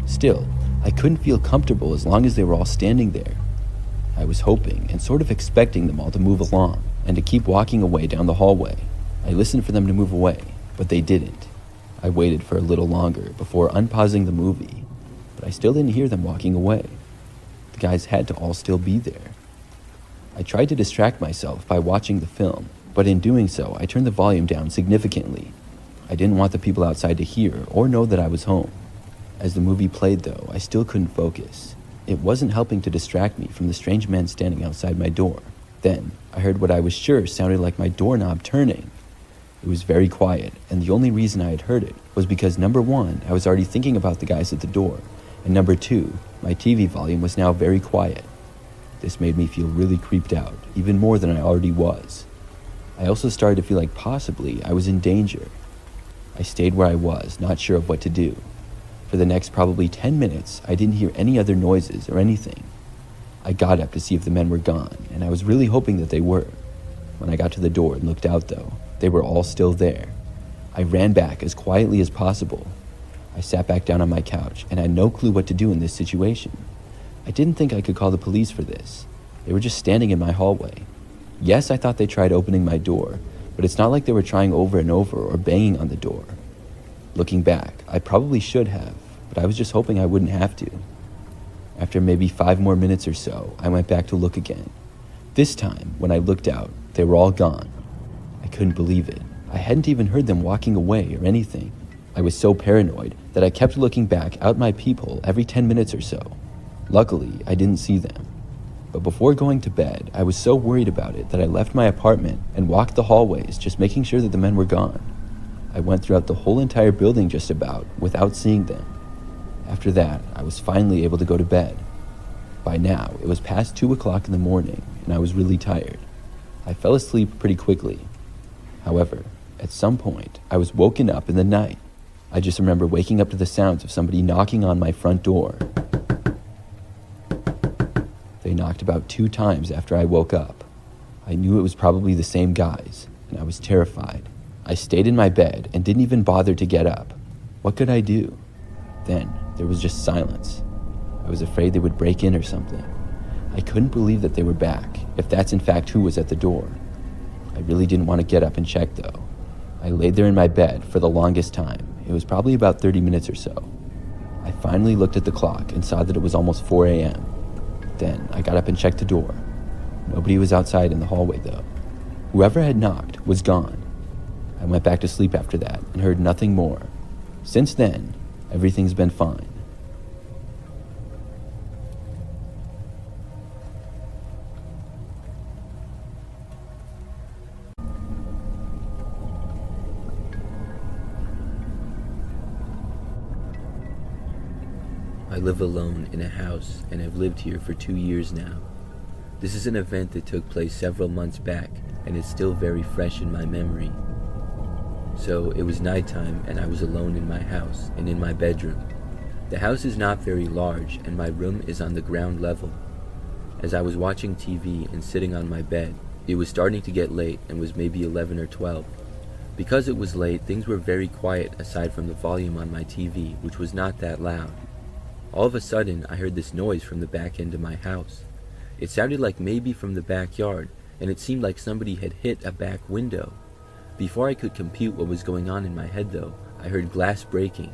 Still, I couldn't feel comfortable as long as they were all standing there. I was hoping and sort of expecting them all to move along and to keep walking away down the hallway. I listened for them to move away, but they didn't. I waited for a little longer before unpausing the movie, but I still didn't hear them walking away. The guys had to all still be there. I tried to distract myself by watching the film, but in doing so, I turned the volume down significantly. I didn't want the people outside to hear or know that I was home. As the movie played though, I still couldn't focus. It wasn't helping to distract me from the strange men standing outside my door. Then, I heard what I was sure sounded like my doorknob turning. It was very quiet, and the only reason I had heard it was because number one, I was already thinking about the guys at the door, and number two, my TV volume was now very quiet. This made me feel really creeped out, even more than I already was. I also started to feel like possibly I was in danger. I stayed where I was, not sure of what to do. For the next probably 10 minutes, I didn't hear any other noises or anything. I got up to see if the men were gone, and I was really hoping that they were. When I got to the door and looked out though, they were all still there. I ran back as quietly as possible. I sat back down on my couch and had no clue what to do in this situation. I didn't think I could call the police for this. They were just standing in my hallway. Yes, I thought they tried opening my door, but it's not like they were trying over and over or banging on the door. Looking back, I probably should have, but I was just hoping I wouldn't have to. After maybe 5 more minutes or so, I went back to look again. This time, when I looked out, they were all gone. I couldn't believe it. I hadn't even heard them walking away or anything. I was so paranoid that I kept looking back out my peephole every 10 minutes or so. Luckily, I didn't see them. But before going to bed, I was so worried about it that I left my apartment and walked the hallways, just making sure that the men were gone. I went throughout the whole entire building just about without seeing them. After that, I was finally able to go to bed. By now, it was past 2 o'clock in the morning, and I was really tired. I fell asleep pretty quickly. However, at some point, I was woken up in the night. I just remember waking up to the sounds of somebody knocking on my front door. They knocked about 2 times after I woke up. I knew it was probably the same guys, and I was terrified. I stayed in my bed and didn't even bother to get up. What could I do? Then, there was just silence. I was afraid they would break in or something. I couldn't believe that they were back, if that's in fact who was at the door. I really didn't want to get up and check though. I laid there in my bed for the longest time. It was probably about 30 minutes or so. I finally looked at the clock and saw that it was almost 4 a.m. Then I got up and checked the door. Nobody was outside in the hallway though. Whoever had knocked was gone. I went back to sleep after that and heard nothing more. Since then, everything's been fine. I live alone in a house and have lived here for 2 years now. This is an event that took place several months back and is still very fresh in my memory. So it was nighttime and I was alone in my house and in my bedroom. The house is not very large and my room is on the ground level. As I was watching TV and sitting on my bed, it was starting to get late and was maybe 11 or 12. Because it was late, things were very quiet aside from the volume on my TV, which was not that loud. All of a sudden, I heard this noise from the back end of my house. It sounded like maybe from the backyard, and it seemed like somebody had hit a back window. Before I could compute what was going on in my head though, I heard glass breaking.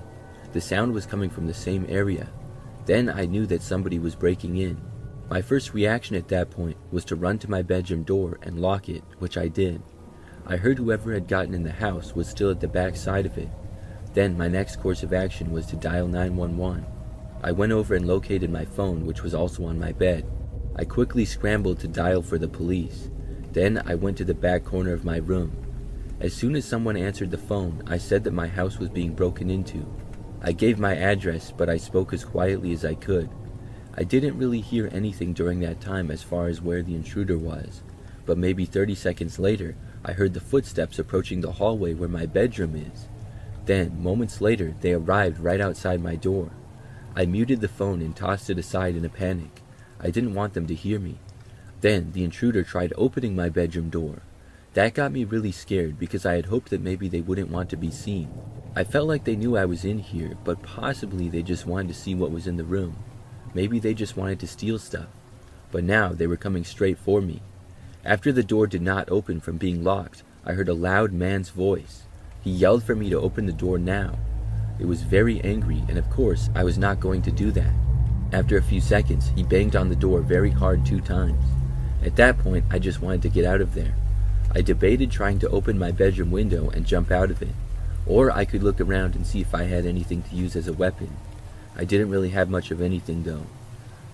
The sound was coming from the same area. Then I knew that somebody was breaking in. My first reaction at that point was to run to my bedroom door and lock it, which I did. I heard whoever had gotten in the house was still at the back side of it. Then my next course of action was to dial 911. I went over and located my phone, which was also on my bed. I quickly scrambled to dial for the police. Then I went to the back corner of my room. As soon as someone answered the phone, I said that my house was being broken into. I gave my address, but I spoke as quietly as I could. I didn't really hear anything during that time as far as where the intruder was, but maybe 30 seconds later, I heard the footsteps approaching the hallway where my bedroom is. Then, moments later, they arrived right outside my door. I muted the phone and tossed it aside in a panic. I didn't want them to hear me. Then, the intruder tried opening my bedroom door. That got me really scared because I had hoped that maybe they wouldn't want to be seen. I felt like they knew I was in here, but possibly they just wanted to see what was in the room. Maybe they just wanted to steal stuff. But now they were coming straight for me. After the door did not open from being locked, I heard a loud man's voice. He yelled for me to open the door now. It was very angry, and of course, I was not going to do that. After a few seconds, he banged on the door very hard 2 times. At that point, I just wanted to get out of there. I debated trying to open my bedroom window and jump out of it, or I could look around and see if I had anything to use as a weapon. I didn't really have much of anything though.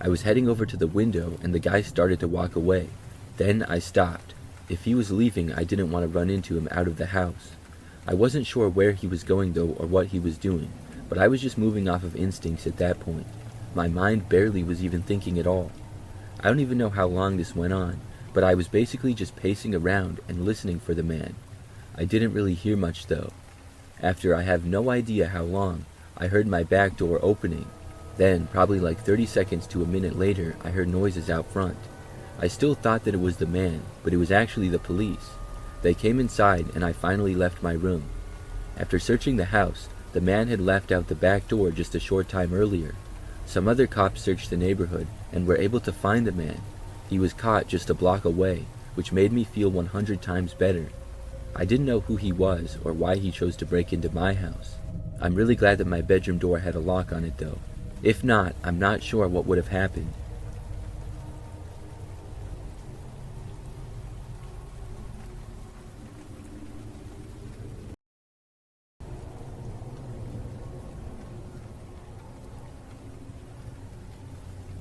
I was heading over to the window and the guy started to walk away. Then I stopped. If he was leaving, I didn't want to run into him out of the house. I wasn't sure where he was going though or what he was doing, but I was just moving off of instincts at that point. My mind barely was even thinking at all. I don't even know how long this went on, but I was basically just pacing around and listening for the man. I didn't really hear much though. After I have no idea how long, I heard my back door opening. Then, probably like 30 seconds to a minute later, I heard noises out front. I still thought that it was the man, but it was actually the police. They came inside and I finally left my room. After searching the house, the man had left out the back door just a short time earlier. Some other cops searched the neighborhood and were able to find the man. He was caught just a block away, which made me feel 100 times better. I didn't know who he was or why he chose to break into my house. I'm really glad that my bedroom door had a lock on it though. If not, I'm not sure what would have happened.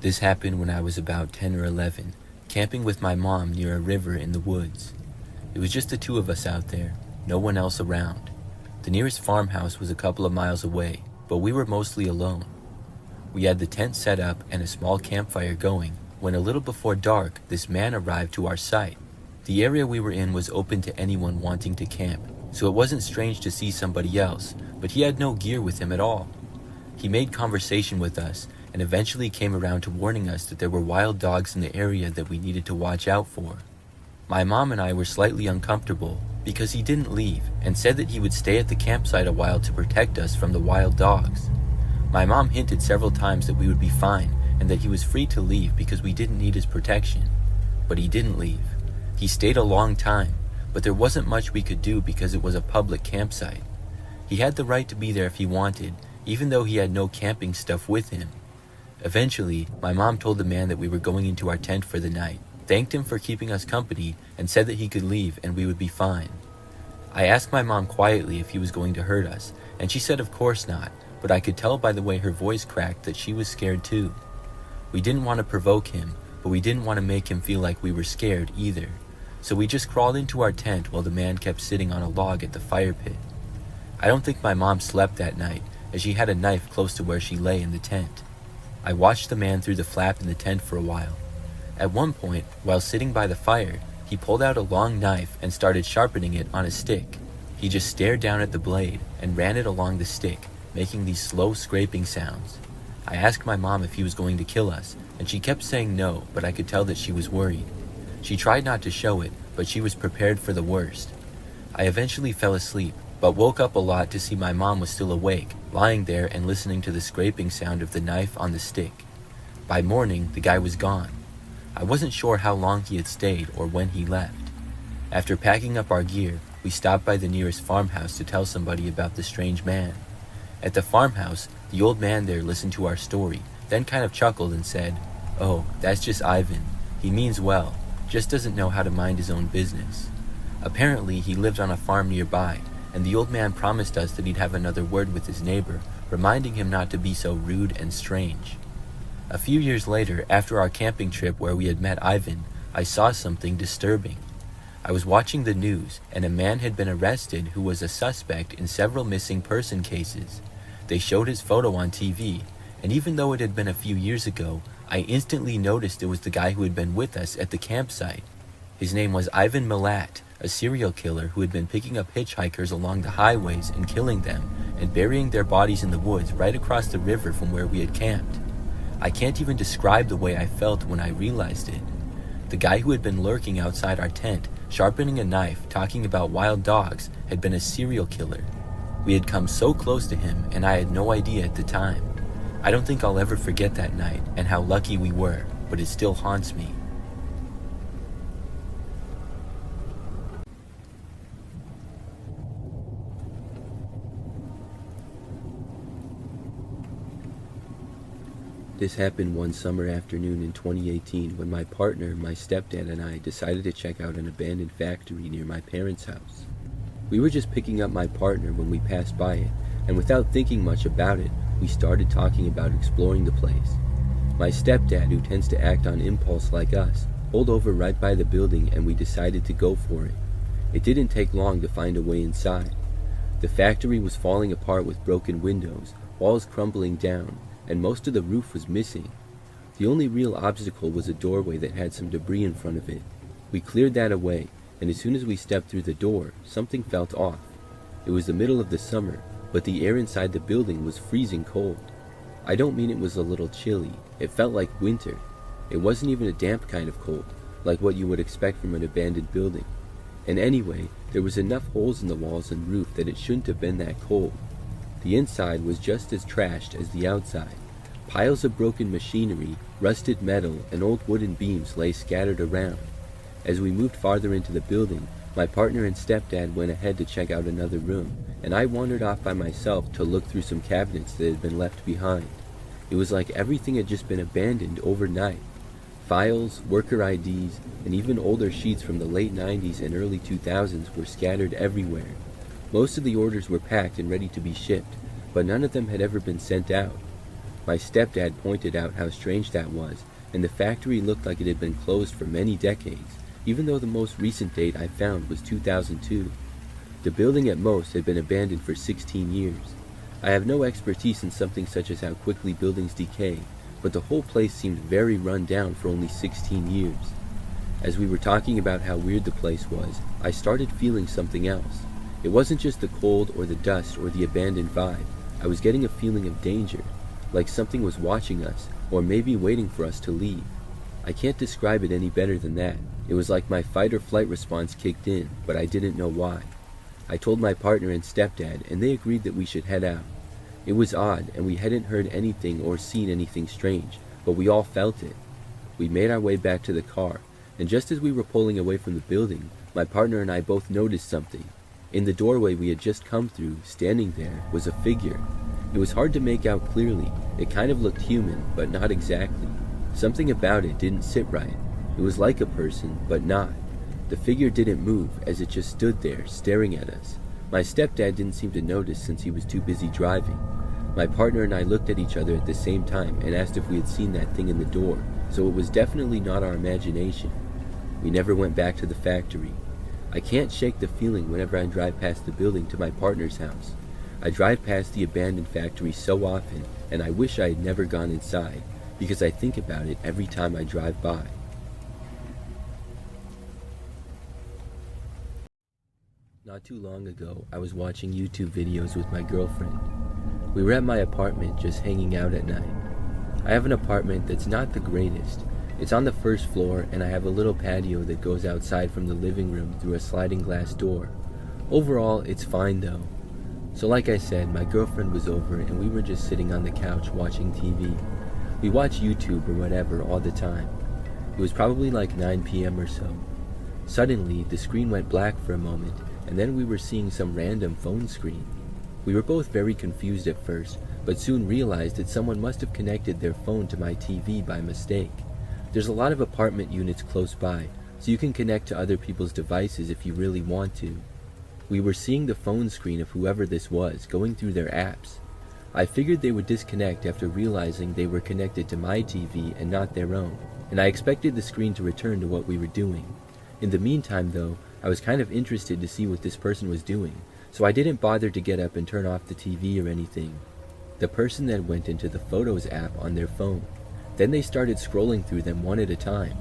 This happened when I was about 10 or 11, camping with my mom near a river in the woods. It was just the 2 of us out there, no one else around. The nearest farmhouse was a couple of miles away, but we were mostly alone. We had the tent set up and a small campfire going when a little before dark, this man arrived to our site. The area we were in was open to anyone wanting to camp, so it wasn't strange to see somebody else, but he had no gear with him at all. He made conversation with us and eventually came around to warning us that there were wild dogs in the area that we needed to watch out for. My mom and I were slightly uncomfortable because he didn't leave and said that he would stay at the campsite a while to protect us from the wild dogs. My mom hinted several times that we would be fine and that he was free to leave because we didn't need his protection. But he didn't leave. He stayed a long time, but there wasn't much we could do because it was a public campsite. He had the right to be there if he wanted, even though he had no camping stuff with him. Eventually, my mom told the man that we were going into our tent for the night, thanked him for keeping us company, and said that he could leave and we would be fine. I asked my mom quietly if he was going to hurt us, and she said of course not, but I could tell by the way her voice cracked that she was scared too. We didn't want to provoke him, but we didn't want to make him feel like we were scared either, so we just crawled into our tent while the man kept sitting on a log at the fire pit. I don't think my mom slept that night, as she had a knife close to where she lay in the tent. I watched the man through the flap in the tent for a while. At one point, while sitting by the fire, he pulled out a long knife and started sharpening it on a stick. He just stared down at the blade and ran it along the stick, making these slow scraping sounds. I asked my mom if he was going to kill us, and she kept saying no, but I could tell that she was worried. She tried not to show it, but she was prepared for the worst. I eventually fell asleep, but woke up a lot to see my mom was still awake, lying there and listening to the scraping sound of the knife on the stick. By morning, the guy was gone. I wasn't sure how long he had stayed or when he left. After packing up our gear, we stopped by the nearest farmhouse to tell somebody about the strange man. At the farmhouse, the old man there listened to our story, then kind of chuckled and said, "Oh, that's just Ivan. He means well, just doesn't know how to mind his own business." Apparently, he lived on a farm nearby, and the old man promised us that he'd have another word with his neighbor, reminding him not to be so rude and strange. A few years later, after our camping trip where we had met Ivan, I saw something disturbing. I was watching the news, and a man had been arrested who was a suspect in several missing person cases. They showed his photo on TV, and even though it had been a few years ago, I instantly noticed it was the guy who had been with us at the campsite. His name was Ivan Milat, a serial killer who had been picking up hitchhikers along the highways and killing them, and burying their bodies in the woods right across the river from where we had camped. I can't even describe the way I felt when I realized it. The guy who had been lurking outside our tent, sharpening a knife, talking about wild dogs, had been a serial killer. We had come so close to him, and I had no idea at the time. I don't think I'll ever forget that night and how lucky we were, but it still haunts me. This happened one summer afternoon in 2018 when my partner, my stepdad, and I decided to check out an abandoned factory near my parents' house. We were just picking up my partner when we passed by it, and without thinking much about it, we started talking about exploring the place. My stepdad, who tends to act on impulse like us, pulled over right by the building and we decided to go for it. It didn't take long to find a way inside. The factory was falling apart with broken windows, walls crumbling down, and most of the roof was missing. The only real obstacle was a doorway that had some debris in front of it. We cleared that away, and as soon as we stepped through the door, something felt off. It was the middle of the summer, but the air inside the building was freezing cold. I don't mean it was a little chilly, it felt like winter. It wasn't even a damp kind of cold, like what you would expect from an abandoned building. And anyway, there was enough holes in the walls and roof that it shouldn't have been that cold. The inside was just as trashed as the outside. Piles of broken machinery, rusted metal, and old wooden beams lay scattered around. As we moved farther into the building, my partner and stepdad went ahead to check out another room, and I wandered off by myself to look through some cabinets that had been left behind. It was like everything had just been abandoned overnight. Files, worker IDs, and even older sheets from the late 90s and early 2000s were scattered everywhere. Most of the orders were packed and ready to be shipped, but none of them had ever been sent out. My stepdad pointed out how strange that was, and the factory looked like it had been closed for many decades, even though the most recent date I found was 2002. The building at most had been abandoned for 16 years. I have no expertise in something such as how quickly buildings decay, but the whole place seemed very run down for only 16 years. As we were talking about how weird the place was, I started feeling something else. It wasn't just the cold or the dust or the abandoned vibe. I was getting a feeling of danger, like something was watching us, or maybe waiting for us to leave. I can't describe it any better than that. It was like my fight or flight response kicked in, but I didn't know why. I told my partner and stepdad, and they agreed that we should head out. It was odd, and we hadn't heard anything or seen anything strange, but we all felt it. We made our way back to the car, and just as we were pulling away from the building, my partner and I both noticed something. In the doorway we had just come through, standing there, was a figure. It was hard to make out clearly. It kind of looked human, but not exactly. Something about it didn't sit right. It was like a person, but not. The figure didn't move, as it just stood there, staring at us. My stepdad didn't seem to notice since he was too busy driving. My partner and I looked at each other at the same time and asked if we had seen that thing in the door, so it was definitely not our imagination. We never went back to the factory. I can't shake the feeling whenever I drive past the building to my partner's house. I drive past the abandoned factory so often, and I wish I had never gone inside, because I think about it every time I drive by. Not too long ago, I was watching YouTube videos with my girlfriend. We were at my apartment just hanging out at night. I have an apartment that's not the greatest. It's on the first floor, and I have a little patio that goes outside from the living room through a sliding glass door. Overall, it's fine though. So like I said, my girlfriend was over and we were just sitting on the couch watching TV. We watch YouTube or whatever all the time. It was probably like 9 p.m. or so. Suddenly, the screen went black for a moment, and then we were seeing some random phone screen. We were both very confused at first, but soon realized that someone must have connected their phone to my TV by mistake. There's a lot of apartment units close by, so you can connect to other people's devices if you really want to. We were seeing the phone screen of whoever this was going through their apps. I figured they would disconnect after realizing they were connected to my TV and not their own, and I expected the screen to return to what we were doing. In the meantime though, I was kind of interested to see what this person was doing, so I didn't bother to get up and turn off the TV or anything. The person then went into the Photos app on their phone. Then they started scrolling through them one at a time.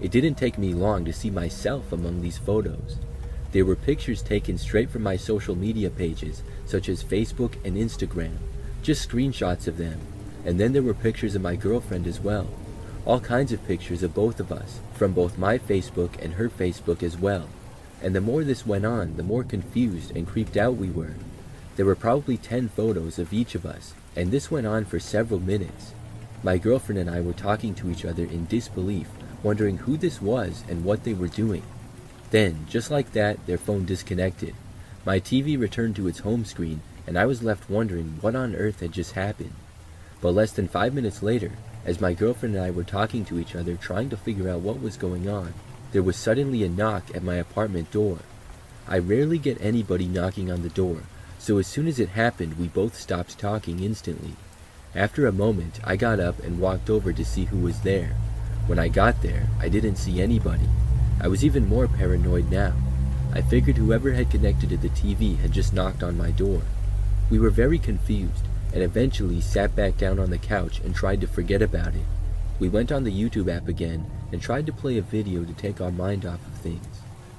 It didn't take me long to see myself among these photos. There were pictures taken straight from my social media pages, such as Facebook and Instagram, just screenshots of them. And then there were pictures of my girlfriend as well. All kinds of pictures of both of us, from both my Facebook and her Facebook as well. And the more this went on, the more confused and creeped out we were. There were probably 10 photos of each of us, and this went on for several minutes. My girlfriend and I were talking to each other in disbelief, wondering who this was and what they were doing. Then, just like that, their phone disconnected. My TV returned to its home screen, and I was left wondering what on earth had just happened. But less than 5 minutes later, as my girlfriend and I were talking to each other trying to figure out what was going on, there was suddenly a knock at my apartment door. I rarely get anybody knocking on the door, so as soon as it happened we both stopped talking instantly. After a moment, I got up and walked over to see who was there. When I got there, I didn't see anybody. I was even more paranoid now. I figured whoever had connected to the TV had just knocked on my door. We were very confused, and eventually sat back down on the couch and tried to forget about it. We went on the YouTube app again and tried to play a video to take our mind off of things.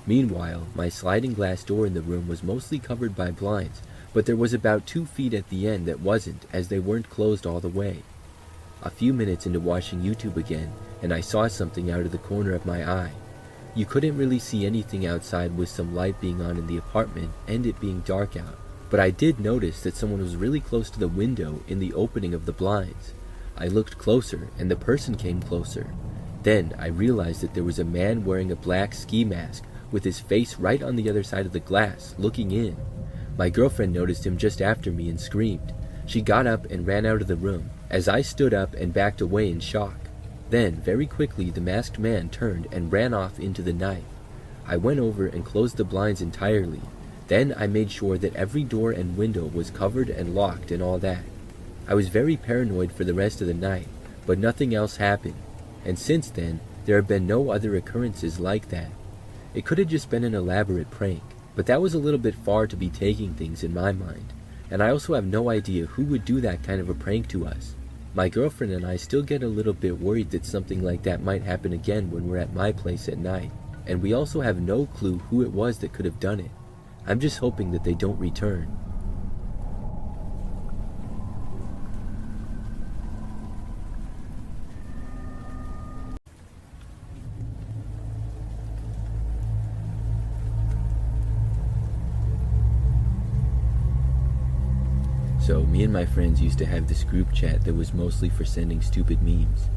Meanwhile, my sliding glass door in the room was mostly covered by blinds, but there was about 2 feet at the end that wasn't, as they weren't closed all the way. A few minutes into watching YouTube again, and I saw something out of the corner of my eye. You couldn't really see anything outside with some light being on in the apartment and it being dark out. But I did notice that someone was really close to the window in the opening of the blinds. I looked closer, and the person came closer. Then I realized that there was a man wearing a black ski mask with his face right on the other side of the glass, looking in. My girlfriend noticed him just after me and screamed. She got up and ran out of the room, as I stood up and backed away in shock. Then, very quickly, the masked man turned and ran off into the night. I went over and closed the blinds entirely. Then I made sure that every door and window was covered and locked and all that. I was very paranoid for the rest of the night, but nothing else happened. And since then, there have been no other occurrences like that. It could have just been an elaborate prank, but that was a little bit far to be taking things in my mind. And I also have no idea who would do that kind of a prank to us. My girlfriend and I still get a little bit worried that something like that might happen again when we're at my place at night. And we also have no clue who it was that could have done it. I'm just hoping that they don't return. So, me and my friends used to have this group chat that was mostly for sending stupid memes.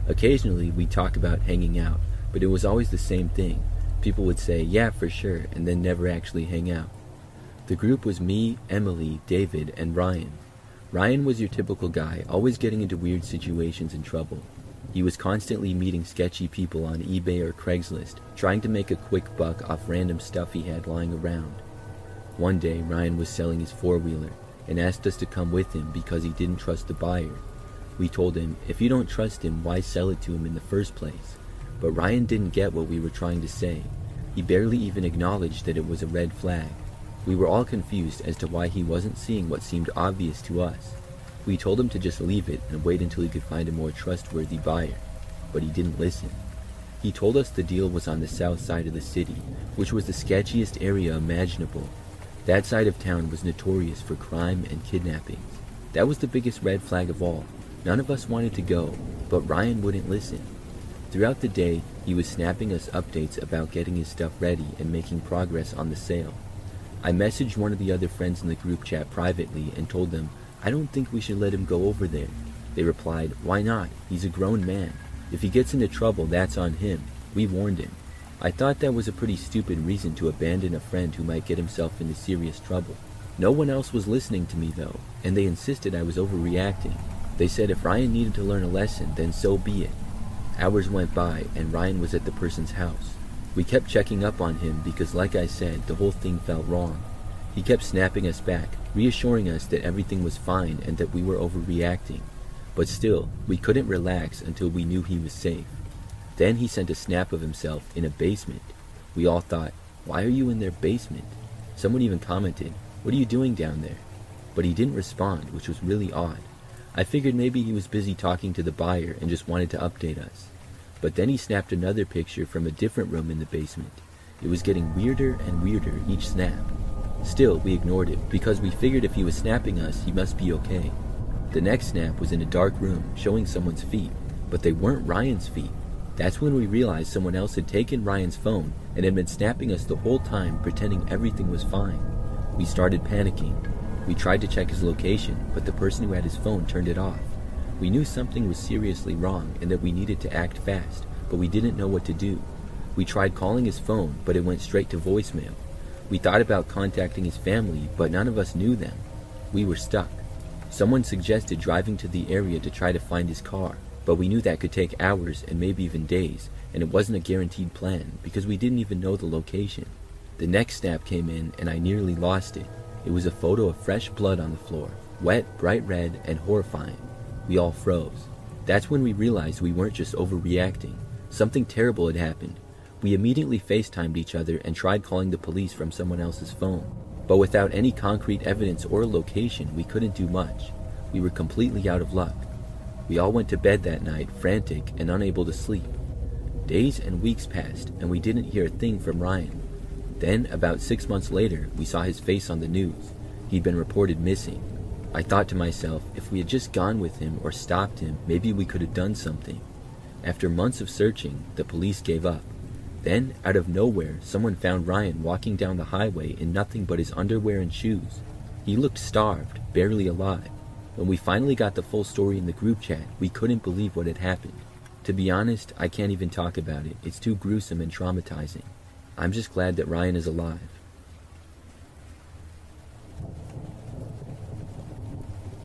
Occasionally, we'd talk about hanging out, but it was always the same thing. People would say, yeah, for sure, and then never actually hang out. The group was me, Emily, David, and Ryan. Ryan was your typical guy, always getting into weird situations and trouble. He was constantly meeting sketchy people on eBay or Craigslist, trying to make a quick buck off random stuff he had lying around. One day, Ryan was selling his four-wheeler, and asked us to come with him because he didn't trust the buyer. We told him, if you don't trust him, why sell it to him in the first place? But Ryan didn't get what we were trying to say. He barely even acknowledged that it was a red flag. We were all confused as to why he wasn't seeing what seemed obvious to us. We told him to just leave it and wait until he could find a more trustworthy buyer, but he didn't listen. He told us the deal was on the south side of the city, which was the sketchiest area imaginable. That side of town was notorious for crime and kidnappings. That was the biggest red flag of all. None of us wanted to go, but Ryan wouldn't listen. Throughout the day, he was snapping us updates about getting his stuff ready and making progress on the sale. I messaged one of the other friends in the group chat privately and told them, I don't think we should let him go over there. They replied, why not? He's a grown man. If he gets into trouble, that's on him. We warned him. I thought that was a pretty stupid reason to abandon a friend who might get himself into serious trouble. No one else was listening to me though, and they insisted I was overreacting. They said if Ryan needed to learn a lesson, then so be it. Hours went by, and Ryan was at the person's house. We kept checking up on him because, like I said, the whole thing felt wrong. He kept snapping us back, reassuring us that everything was fine and that we were overreacting. But still, we couldn't relax until we knew he was safe. Then he sent a snap of himself in a basement. We all thought, why are you in their basement? Someone even commented, what are you doing down there? But he didn't respond, which was really odd. I figured maybe he was busy talking to the buyer and just wanted to update us. But then he snapped another picture from a different room in the basement. It was getting weirder and weirder each snap. Still, we ignored it because we figured if he was snapping us, he must be okay. The next snap was in a dark room showing someone's feet, but they weren't Ryan's feet. That's when we realized someone else had taken Ryan's phone and had been snapping us the whole time, pretending everything was fine. We started panicking. We tried to check his location, but the person who had his phone turned it off. We knew something was seriously wrong and that we needed to act fast, but we didn't know what to do. We tried calling his phone, but it went straight to voicemail. We thought about contacting his family, but none of us knew them. We were stuck. Someone suggested driving to the area to try to find his car, but we knew that could take hours and maybe even days, and it wasn't a guaranteed plan because we didn't even know the location. The next snap came in and I nearly lost it. It was a photo of fresh blood on the floor, wet, bright red, and horrifying. We all froze. That's when we realized we weren't just overreacting. Something terrible had happened. We immediately FaceTimed each other and tried calling the police from someone else's phone. But without any concrete evidence or location, we couldn't do much. We were completely out of luck. We all went to bed that night, frantic and unable to sleep. Days and weeks passed, and we didn't hear a thing from Ryan. Then, about 6 months later, we saw his face on the news. He'd been reported missing. I thought to myself, if we had just gone with him or stopped him, maybe we could have done something. After months of searching, the police gave up. Then, out of nowhere, someone found Ryan walking down the highway in nothing but his underwear and shoes. He looked starved, barely alive. When we finally got the full story in the group chat, we couldn't believe what had happened. To be honest, I can't even talk about it. It's too gruesome and traumatizing. I'm just glad that Ryan is alive.